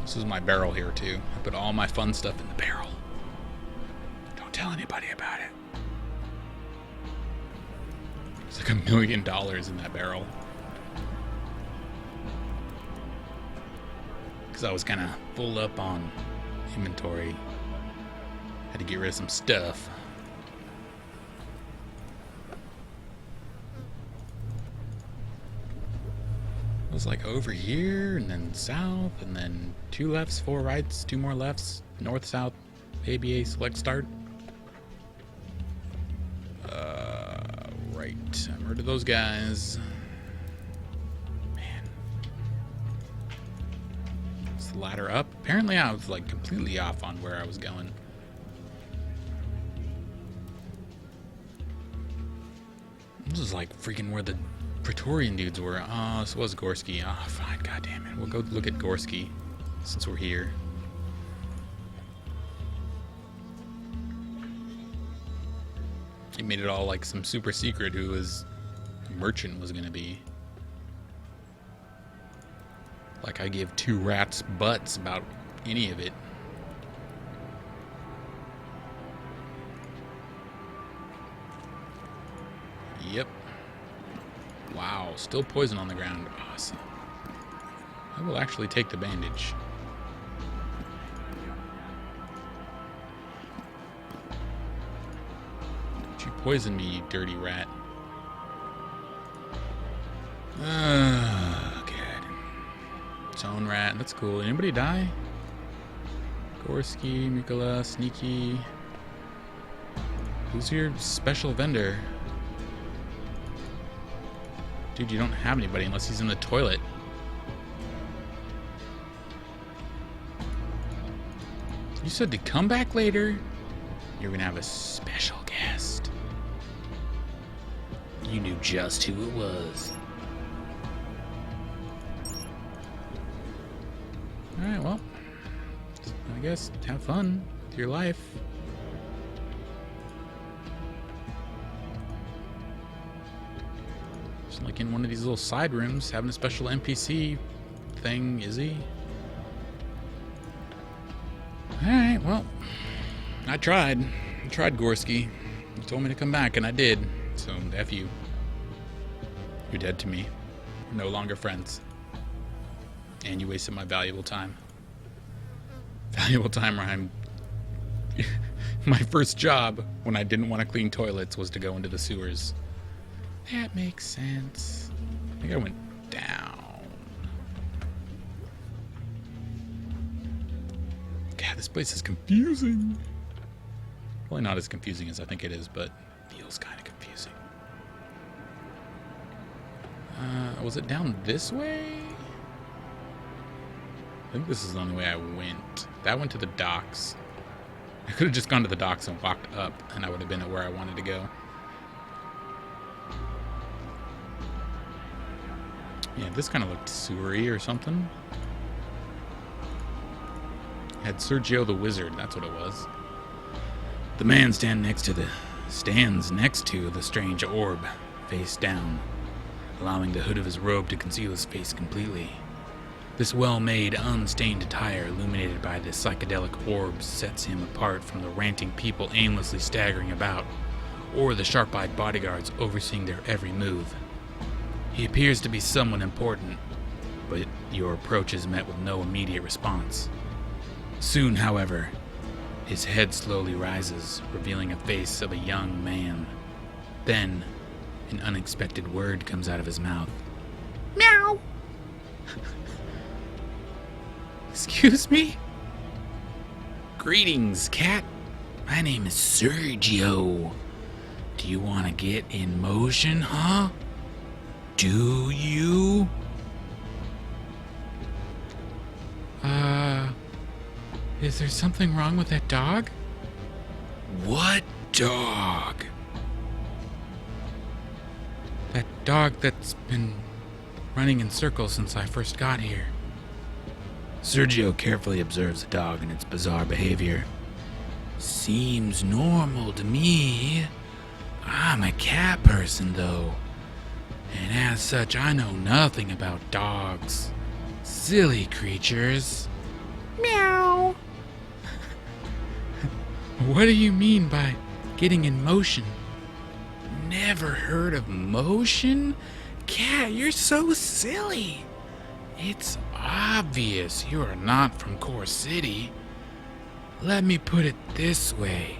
This is my barrel here too. I put all my fun stuff in the barrel. Don't tell anybody about it. There's like $1 million in that barrel. Because I was kind of full up on inventory. Had to get rid of some stuff. It was like over here, and then south, and then 2 lefts, 4 rights, 2 more lefts, north, south, ABA, select start. Right. I murdered those guys. Man. Is the ladder up? Apparently I was like completely off on where I was going. This is like freaking where the Praetorian dudes were. Oh, this was Gorski. Oh, fine. God damn it. We'll go look at Gorski since we're here. He made it all like some super secret who his merchant was going to be. Like I give 2 rats' butts about any of it. Yep. Wow, still poison on the ground. Awesome. I will actually take the bandage. Don't you poison me, you dirty rat. Oh, God. Zone rat, that's cool. Anybody die? Gorski, Mikola, Sneaky. Who's your special vendor? Dude, you don't have anybody unless he's in the toilet. You said to come back later. You're gonna have a special guest. You knew just who it was. Alright, well, I guess have fun with your life. Just like in one of these little side rooms, having a special NPC thing, is he? Alright, well, I tried. Gorski. You told me to come back, and I did. So, F you. You're dead to me. We're no longer friends. And you wasted my valuable time. Valuable time where I'm... My first job, when I didn't want to clean toilets, was to go into the sewers. That makes sense. I think I went down. God, this place is confusing. Probably not as confusing as I think it is, but feels kind of confusing. Was it down this way? I think this is the only way I went. That went to the docks. I could have just gone to the docks and walked up, and I would have been at where I wanted to go. Yeah, this kind of looked sewery or something. Had Sergio the Wizard, that's what it was. The man stands next to the strange orb, face down, allowing the hood of his robe to conceal his face completely. This well-made, unstained attire, illuminated by the psychedelic orb, sets him apart from the ranting people aimlessly staggering about, or the sharp-eyed bodyguards overseeing their every move. He appears to be someone important, but your approach is met with no immediate response. Soon, however, his head slowly rises, revealing a face of a young man. Then, an unexpected word comes out of his mouth. Meow! Excuse me? Greetings, cat. My name is Sergio. Do you want to get in motion, huh? Do you? Is there something wrong with that dog? What dog? That dog that's been running in circles since I first got here. Sergio carefully observes the dog and its bizarre behavior. Seems normal to me. I'm a cat person, though. And as such, I know nothing about dogs. Silly creatures. Meow! What do you mean by getting in motion? Never heard of motion? Cat, you're so silly. It's obvious you are not from Core City. Let me put it this way.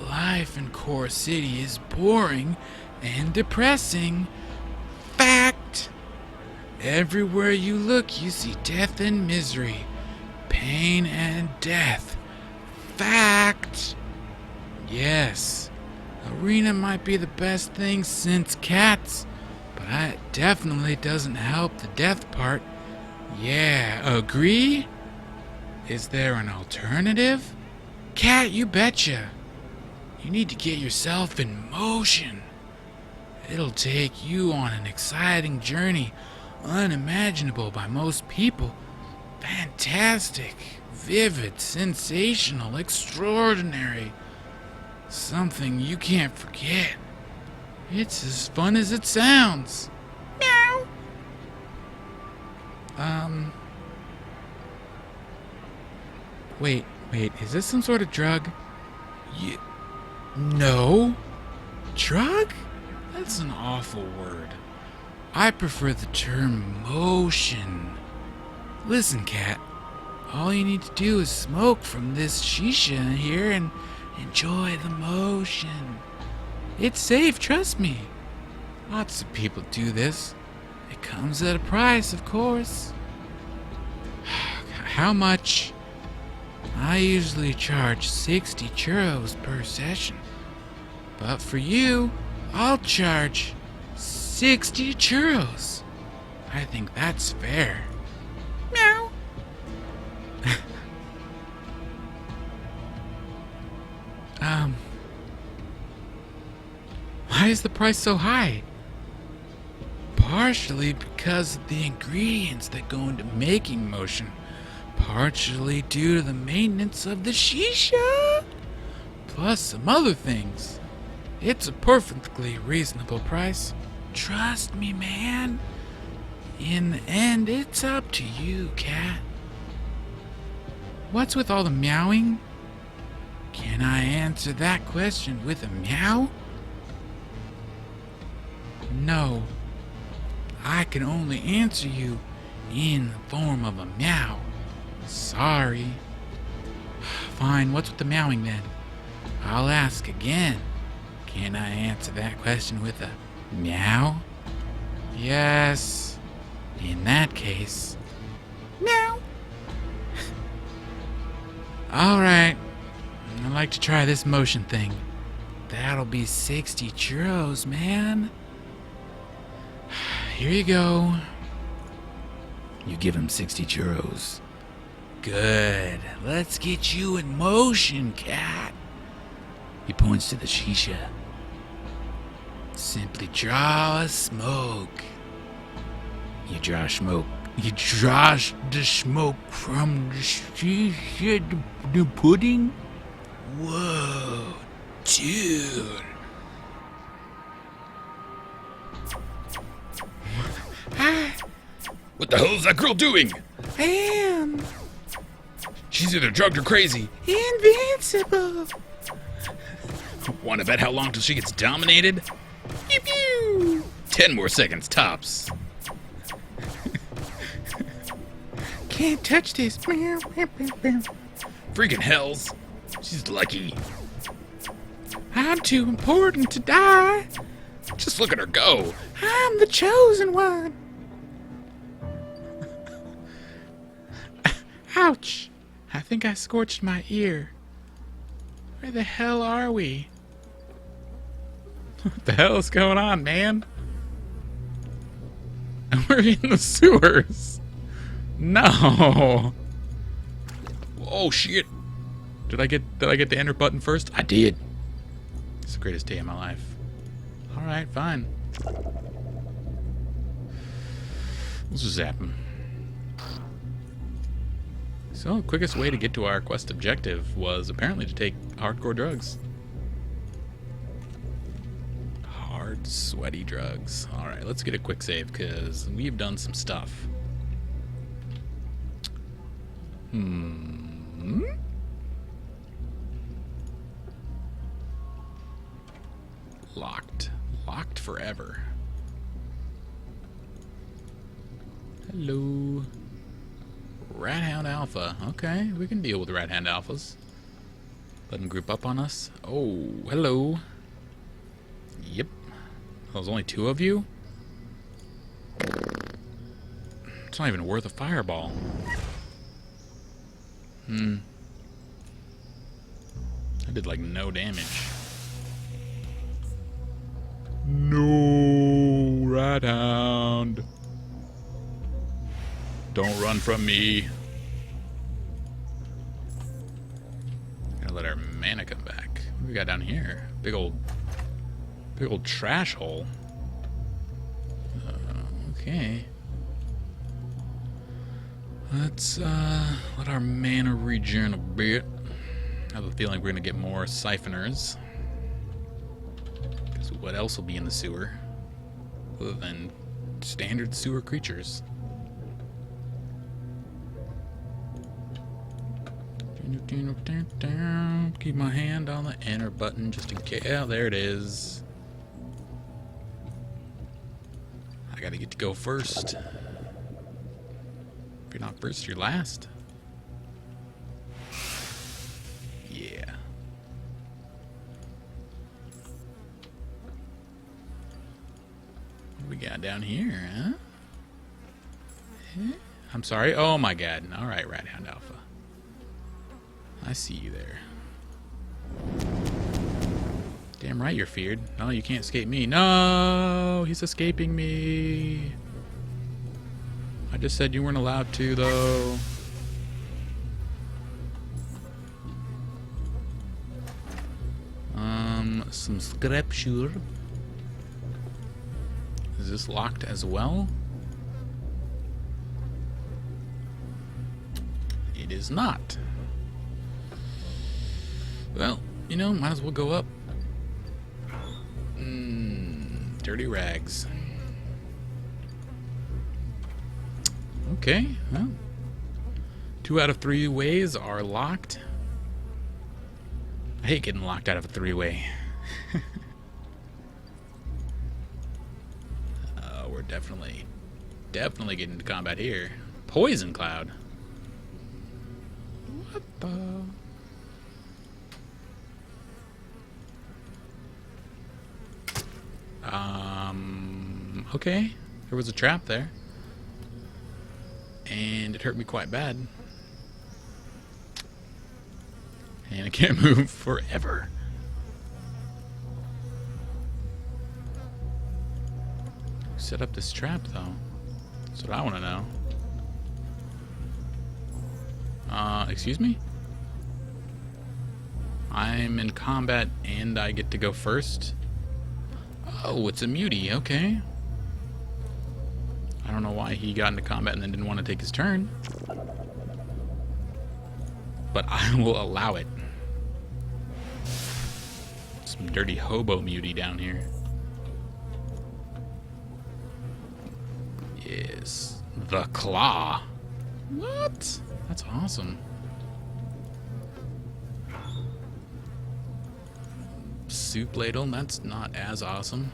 Life in Core City is boring and depressing. Fact! Everywhere you look, you see death and misery, pain and death. Fact! Yes, Arena might be the best thing since cats, but that definitely doesn't help the death part. Yeah, agree? Is there an alternative? Cat, you betcha. You need to get yourself in motion. It'll take you on an exciting journey, unimaginable by most people. Fantastic, vivid, sensational, extraordinary. Something you can't forget. It's as fun as it sounds. Meow. Wait, is this some sort of drug? No. Drug? That's an awful word. I prefer the term motion. Listen, cat. All you need to do is smoke from this shisha here and enjoy the motion. It's safe, trust me. Lots of people do this. It comes at a price, of course. How much? I usually charge 60 churros per session. But for you, I'll charge 60 churros. I think that's fair. Meow. Why is the price so high? Partially because of the ingredients that go into making motion. Partially due to the maintenance of the shisha. Plus some other things. It's a perfectly reasonable price. Trust me, man. In the end, it's up to you, cat. What's with all the meowing? Can I answer that question with a meow? No. I can only answer you in the form of a meow. Sorry. Fine, what's with the meowing then? I'll ask again. Can I answer that question with a meow? Yes. In that case, meow. Alright. I'd like to try this motion thing. That'll be 60 churros, man. Here you go. You give him 60 churros. Good. Let's get you in motion, cat. He points to the shisha. Simply draw a smoke. You draw smoke. You draw the smoke from the shisha, the pudding? Whoa, dude. What the hell is that girl doing? I am She's either drugged or crazy. invincible. Wanna bet how long till she gets dominated? Pew pew. 10 more seconds tops. Can't touch this. Freaking hells. She's lucky. I'm too important to die. Just look at her go. I'm the chosen one. Ouch. I think I scorched my ear. Where the hell are we? What the hell is going on, man? We're in the sewers. No. Oh shit. Did I get the enter button first? I did. It's the greatest day of my life. Alright, fine. Let's just zap him. So, the quickest way to get to our quest objective was apparently to take hardcore drugs. Hard, sweaty drugs. Alright, let's get a quick save, because we've done some stuff. Locked. Locked forever. Hello. Rat Hound Alpha. Okay, we can deal with Rat Hound Alphas. Let them group up on us. Oh, hello. Yep. There's only 2 of you? It's not even worth a fireball. I did like no damage. No, Rat Hound. Don't run from me. Gotta let our mana come back. What do we got down here? Big old trash hole. Okay. Let's let our mana regen a bit. I have a feeling we're gonna get more siphoners. Because what else will be in the sewer other than standard sewer creatures? Keep my hand on the enter button just in case. Yeah, there it is. I gotta get to go first. If you're not first, you're last. Yeah. What do we got down here, huh? I'm sorry. Oh my god. Alright, Rat Hound Alpha. I see you there. Damn right you're feared. No, you can't escape me. No! He's escaping me! I just said you weren't allowed to, though. Some scripture. Is this locked as well? It is not. Well, you know, might as well go up. Dirty rags. Okay, well. 2 out of 3 ways are locked. I hate getting locked out of a 3-way. We're definitely getting into combat here. Poison cloud. What the? Okay. There was a trap there. And it hurt me quite bad. And I can't move forever. Who set up this trap, though? That's what I want to know. Excuse me? I'm in combat and I get to go first? Oh, it's a mutie, okay. I don't know why he got into combat and then didn't want to take his turn. But I will allow it. Some dirty hobo mutie down here. Yes. The claw. What? That's awesome. Soup ladle, that's not as awesome.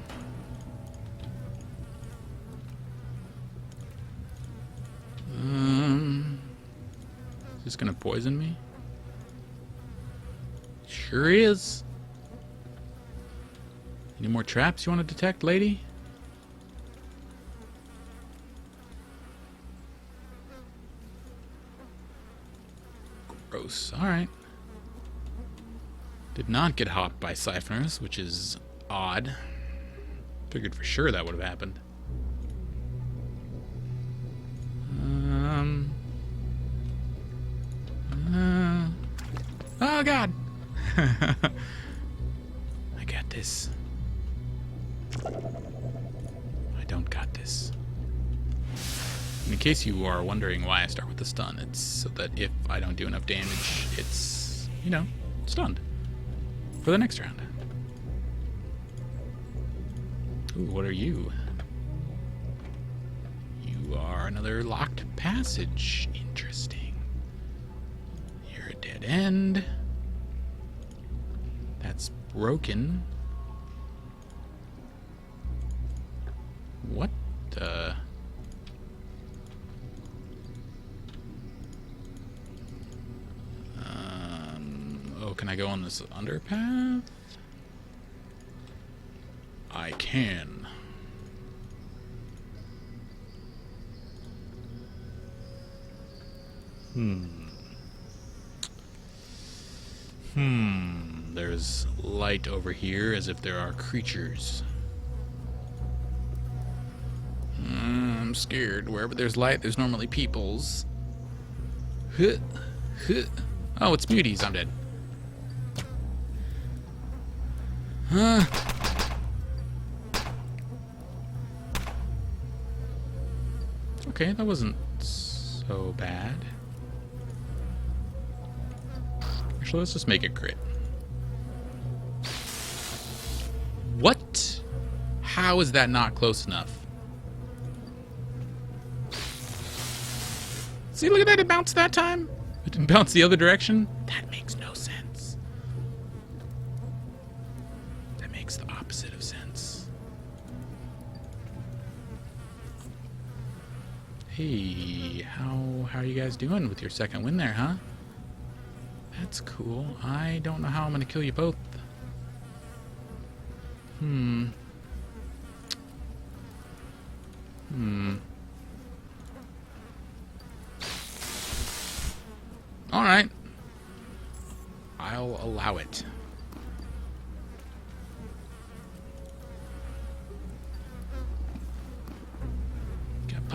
Is this gonna poison me? Sure is. Any more traps you want to detect, lady? Gross. Alright. Did not get hopped by siphoners, which is odd. Figured for sure that would have happened. Oh god! I got this. I don't got this. In case you are wondering why I start with the stun, it's so that if I don't do enough damage, it's, you know, stunned. For the next round. Ooh, what are you? You are another locked passage. Interesting. You're a dead end. That's broken. What the? Oh, can I go on this underpath? I can. There's light over here as if there are creatures. I'm scared. Wherever there's light, there's normally peoples. Oh, it's muties. I'm dead. Okay, that wasn't so bad. Actually, let's just make it crit. What? How is that not close enough? See, look at that. It bounced that time. It didn't bounce the other direction. That makes no sense. That makes the opposite of sense. Hey, how are you guys doing with your second win there, huh? That's cool. I don't know how I'm gonna kill you both. Alright. I'll allow it.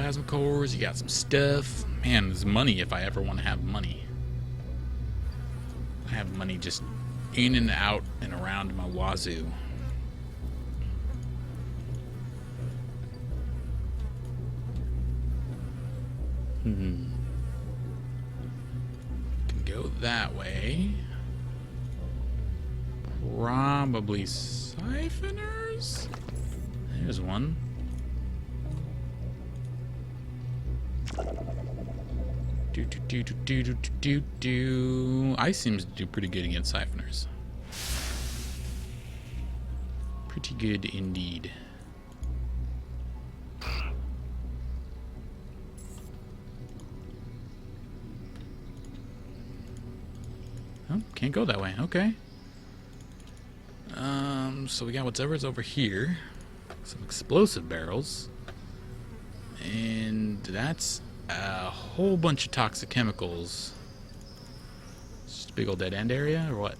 plasma cores, you got some stuff. Man, there's money if I ever want to have money. I have money just in and out and around my wazoo. Can go that way. Probably siphoners? There's one. Ice seems to do pretty good against siphoners. Pretty good indeed. Oh, can't go that way. Okay. So we got whatever's over here. Some explosive barrels. And that's a whole bunch of toxic chemicals. Just a big old dead end area, or what?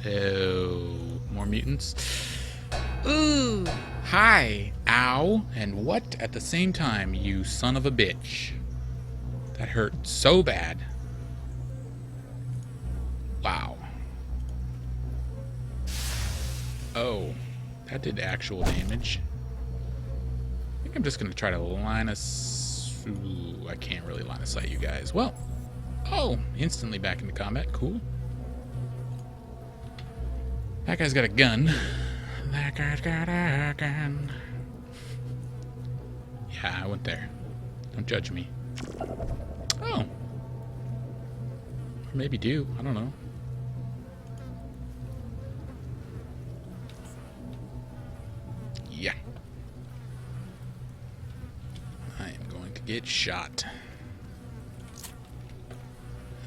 Oh, more mutants. Ooh, hi, ow, and what at the same time, you son of a bitch. That hurt so bad. Wow. Oh, that did actual damage. I think I'm just going to try to line us... Ooh, I can't really line of sight you guys. Well, oh, instantly back into combat. Cool. That guy's got a gun. That guy's got a gun. Yeah, I went there. Don't judge me. Oh. Or maybe do. I don't know. Yeah. I am going to get shot.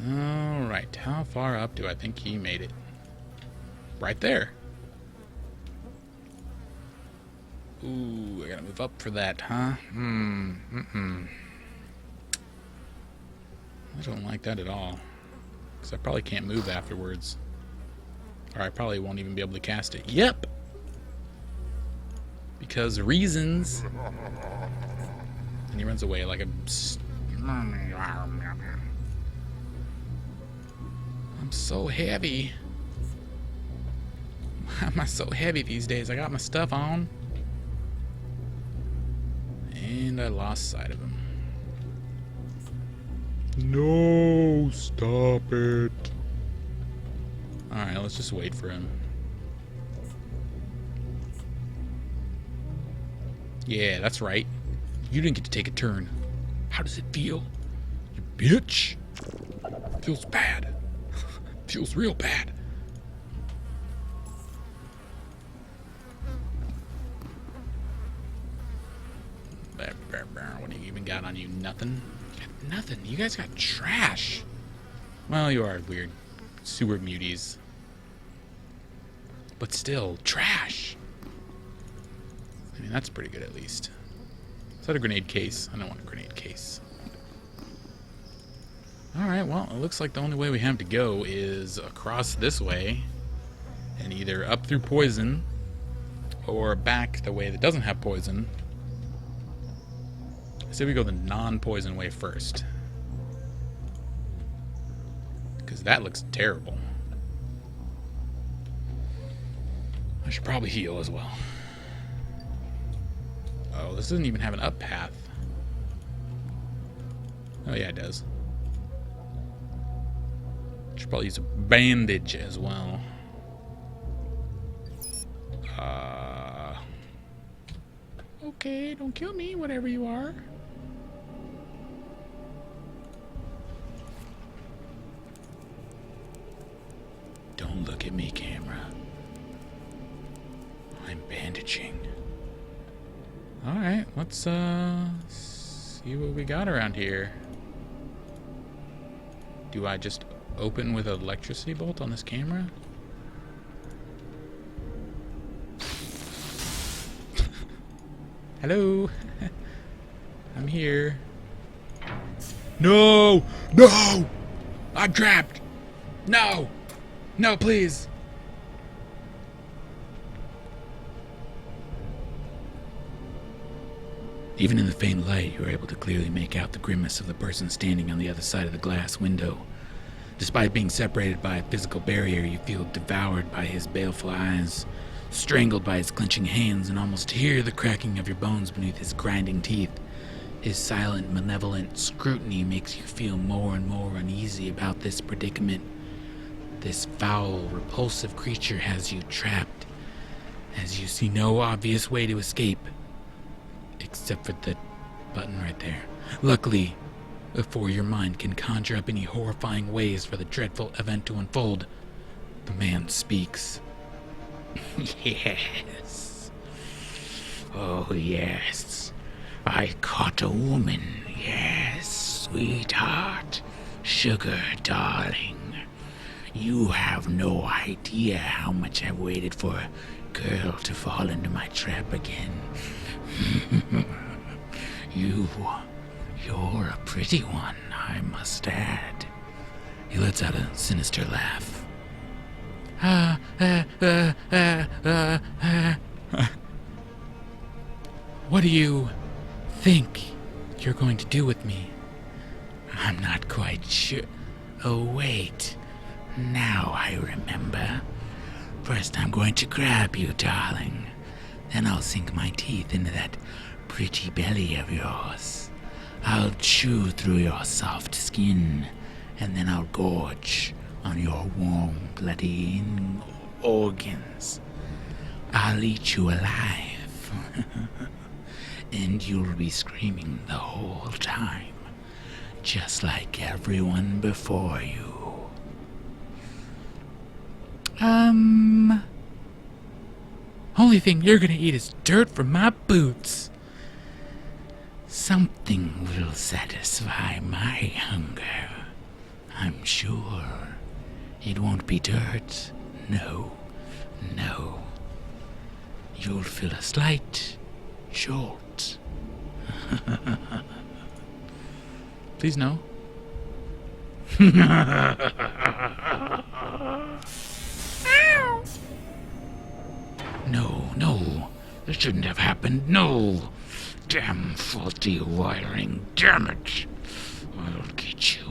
Alright, how far up do I think he made it? Right there. Ooh, I gotta move up for that, huh? I don't like that at all. Because I probably can't move afterwards. Or I probably won't even be able to cast it. Yep! Because reasons. And he runs away like a... I'm so heavy. Why am I so heavy these days? I got my stuff on. And I lost sight of him. No, stop it. Alright, let's just wait for him. Yeah, that's right. You didn't get to take a turn. How does it feel? You bitch. Feels bad. Feels real bad. What do you even got on you? Nothing? You got nothing. You guys got trash. Well, you are weird sewer muties. But still, trash. I mean, that's pretty good at least. Is that a grenade case? I don't want a grenade case. Alright, well, it looks like the only way we have to go is across this way. And either up through poison, or back the way that doesn't have poison. I say we go the non-poison way first. Because that looks terrible. I should probably heal as well. Oh, this doesn't even have an up path. Oh yeah, it does. Should probably use a bandage as well. Okay, don't kill me, whatever you are. Don't look at me, camera. I'm bandaging. Alright, let's see what we got around here. Do I just open with an electricity bolt on this camera? Hello? I'm here. No! No! I'm trapped! No! No, please! Even in the faint light, you are able to clearly make out the grimace of the person standing on the other side of the glass window. Despite being separated by a physical barrier, you feel devoured by his baleful eyes, strangled by his clenching hands, and almost hear the cracking of your bones beneath his grinding teeth. His silent, malevolent scrutiny makes you feel more and more uneasy about this predicament. This foul, repulsive creature has you trapped, as you see no obvious way to escape, except for the button right there. Luckily, before your mind can conjure up any horrifying ways for the dreadful event to unfold, the man speaks. Yes. Oh, yes. I caught a woman. Yes, sweetheart. Sugar, darling. You have no idea how much I've waited for a girl to fall into my trap again. You're a pretty one, I must add. He lets out a sinister laugh. What do you think you're going to do with me? I'm not quite sure. Oh, wait. Now I remember. First I'm going to grab you, darling. Then I'll sink my teeth into that pretty belly of yours. I'll chew through your soft skin, and then I'll gorge on your warm, bloody organs. I'll eat you alive. And you'll be screaming the whole time, just like everyone before you. Only thing you're gonna eat is dirt from my boots. Something will satisfy my hunger. I'm sure. It won't be dirt. No. You'll feel a slight jolt. Please no. No. This shouldn't have happened. No. Damn faulty wiring. Damn it. I'll get you.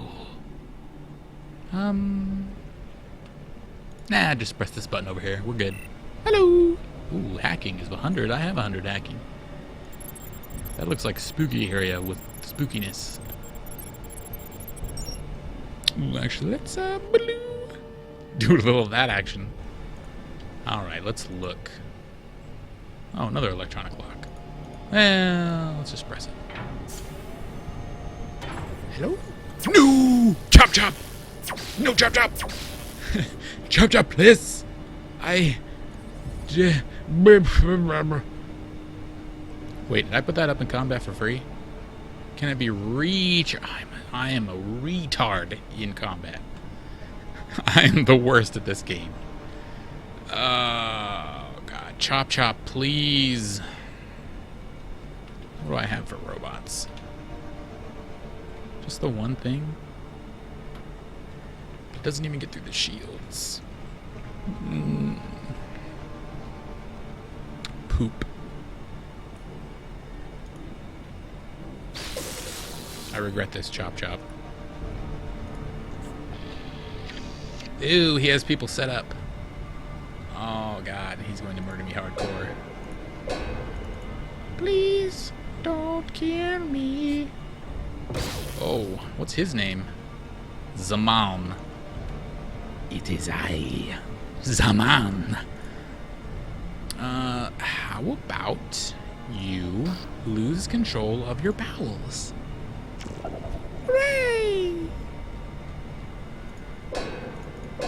Nah, just press this button over here. We're good. Hello. Ooh, hacking is 100. I have 100 hacking. That looks like a spooky area with spookiness. Ooh, actually, let's do a little of that action. All right, let's look. Oh, another electronic lock. Well, let's just press it. Hello? No! Chop! No, chop! Chop, please. Wait, did I put that up in combat for free? Can it be I am a retard in combat. I am the worst at this game. Oh, God. Chop, please. What do I have for robots? Just the one thing? It doesn't even get through the shields. Poop. I regret this, Chop. Ew, he has people set up. Oh, God, he's going to murder me hardcore. Please, don't kill me. Oh, what's his name? Zaman. It is I, Zaman. How about you lose control of your bowels? Hooray!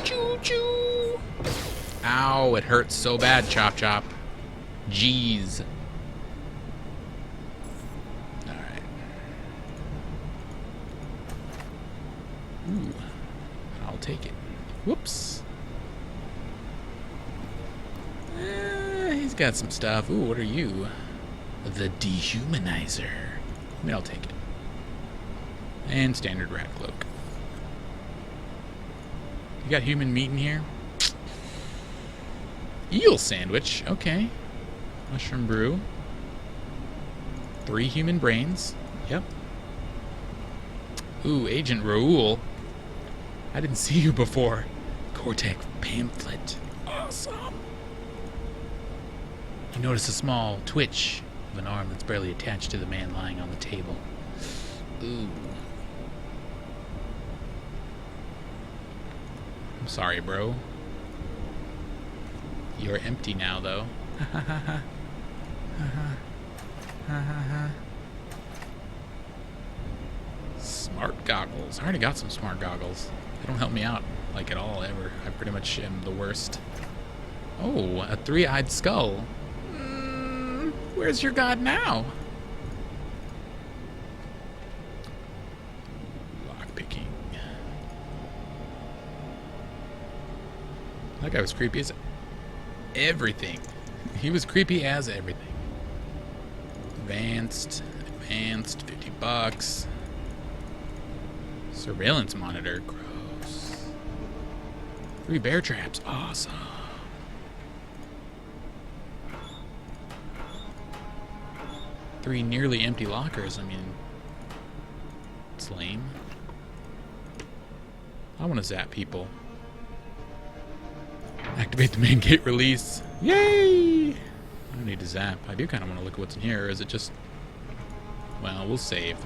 Choo-choo! Ow, it hurts so bad, Chop. Jeez. Alright. Ooh. I'll take it. Whoops. He's got some stuff. Ooh, what are you? The Dehumanizer. I mean, I'll take it. And standard rat cloak. You got human meat in here? Eel sandwich. Okay. Mushroom brew. 3 human brains. Yep. Ooh, Agent Raul. I didn't see you before. Cortex pamphlet. Awesome. You notice a small twitch of an arm that's barely attached to the man lying on the table. Ooh. I'm sorry, bro. You're empty now, though. Smart goggles. I already got some smart goggles. They don't help me out, like, at all, ever. I pretty much am the worst. Oh, a 3-eyed skull. Where's your god now? Lockpicking. That guy was creepy as everything. He was creepy as everything. Advanced, 50 bucks. Surveillance monitor, gross. 3 bear traps, awesome. 3 nearly empty lockers, I mean, it's lame. I want to zap people. Activate the main gate release. Yay! I don't need to zap. I do kind of want to look at what's in here. Or is it just... Well, we'll save.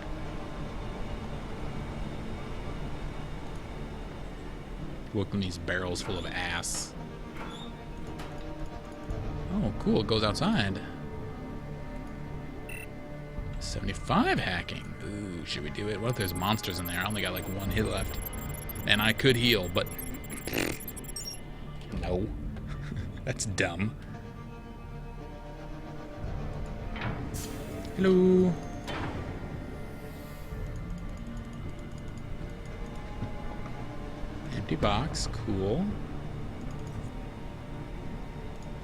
Look in these barrels full of ass. Oh, cool. It goes outside. 75 hacking. Ooh, should we do it? What if there's monsters in there? I only got like 1 hit left. And I could heal, but... No. That's dumb. Hello. Empty box. Cool.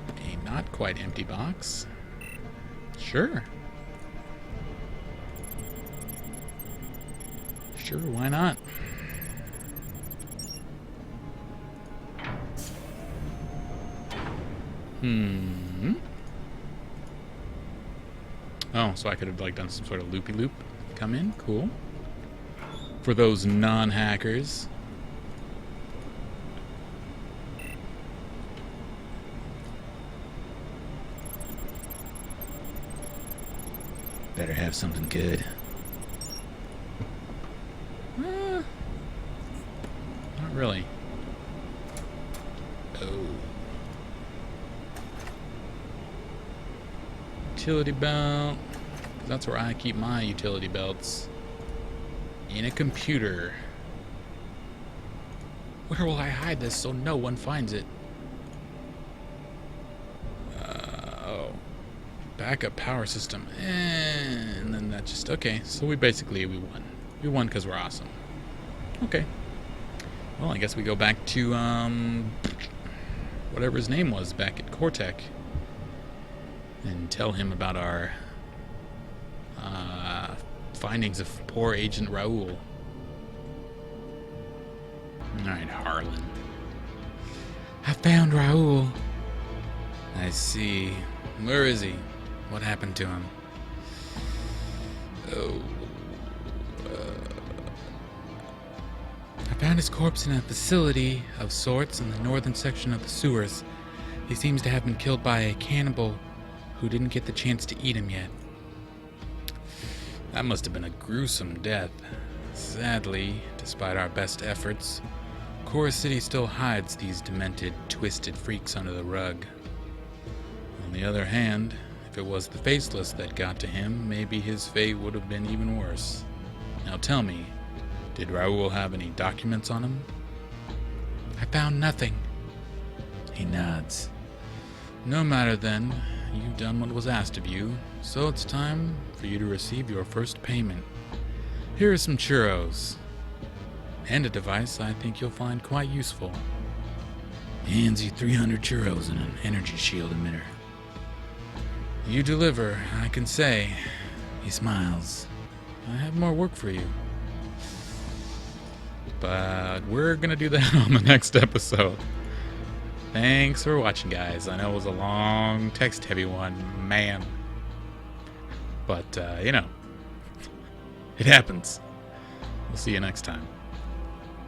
A not quite empty box. Sure. Sure, why not? Oh, so I could have like done some sort of loopy-loop. Come in, cool. For those non-hackers. Better have something good. Not really. Oh. Utility belt. That's where I keep my utility belts. In a computer. Where will I hide this so no one finds it? Oh. Backup power system. And then that just... Okay, so we won. We won because we're awesome. Okay. Well, I guess we go back to, whatever his name was back at Cortex. And tell him about our findings of poor Agent Raul. Alright, Harlan. I found Raul. I see. Where is he? What happened to him? Oh. I found his corpse in a facility of sorts in the northern section of the sewers. He seems to have been killed by a cannibal who didn't get the chance to eat him yet. That must have been a gruesome death. Sadly, despite our best efforts, Chorus City still hides these demented, twisted freaks under the rug. On the other hand, if it was the Faceless that got to him, maybe his fate would have been even worse. Now tell me, did Raul have any documents on him? I found nothing. He nods. No matter then. You've done what was asked of you, so it's time for you to receive your first payment. Here are some churros. And a device I think you'll find quite useful. Hands you 300 churros and an energy shield emitter. You deliver, I can say. He smiles. I have more work for you. But we're gonna do that on the next episode. Thanks for watching, guys. I know it was a long, text-heavy one, man. But, it happens. We'll see you next time.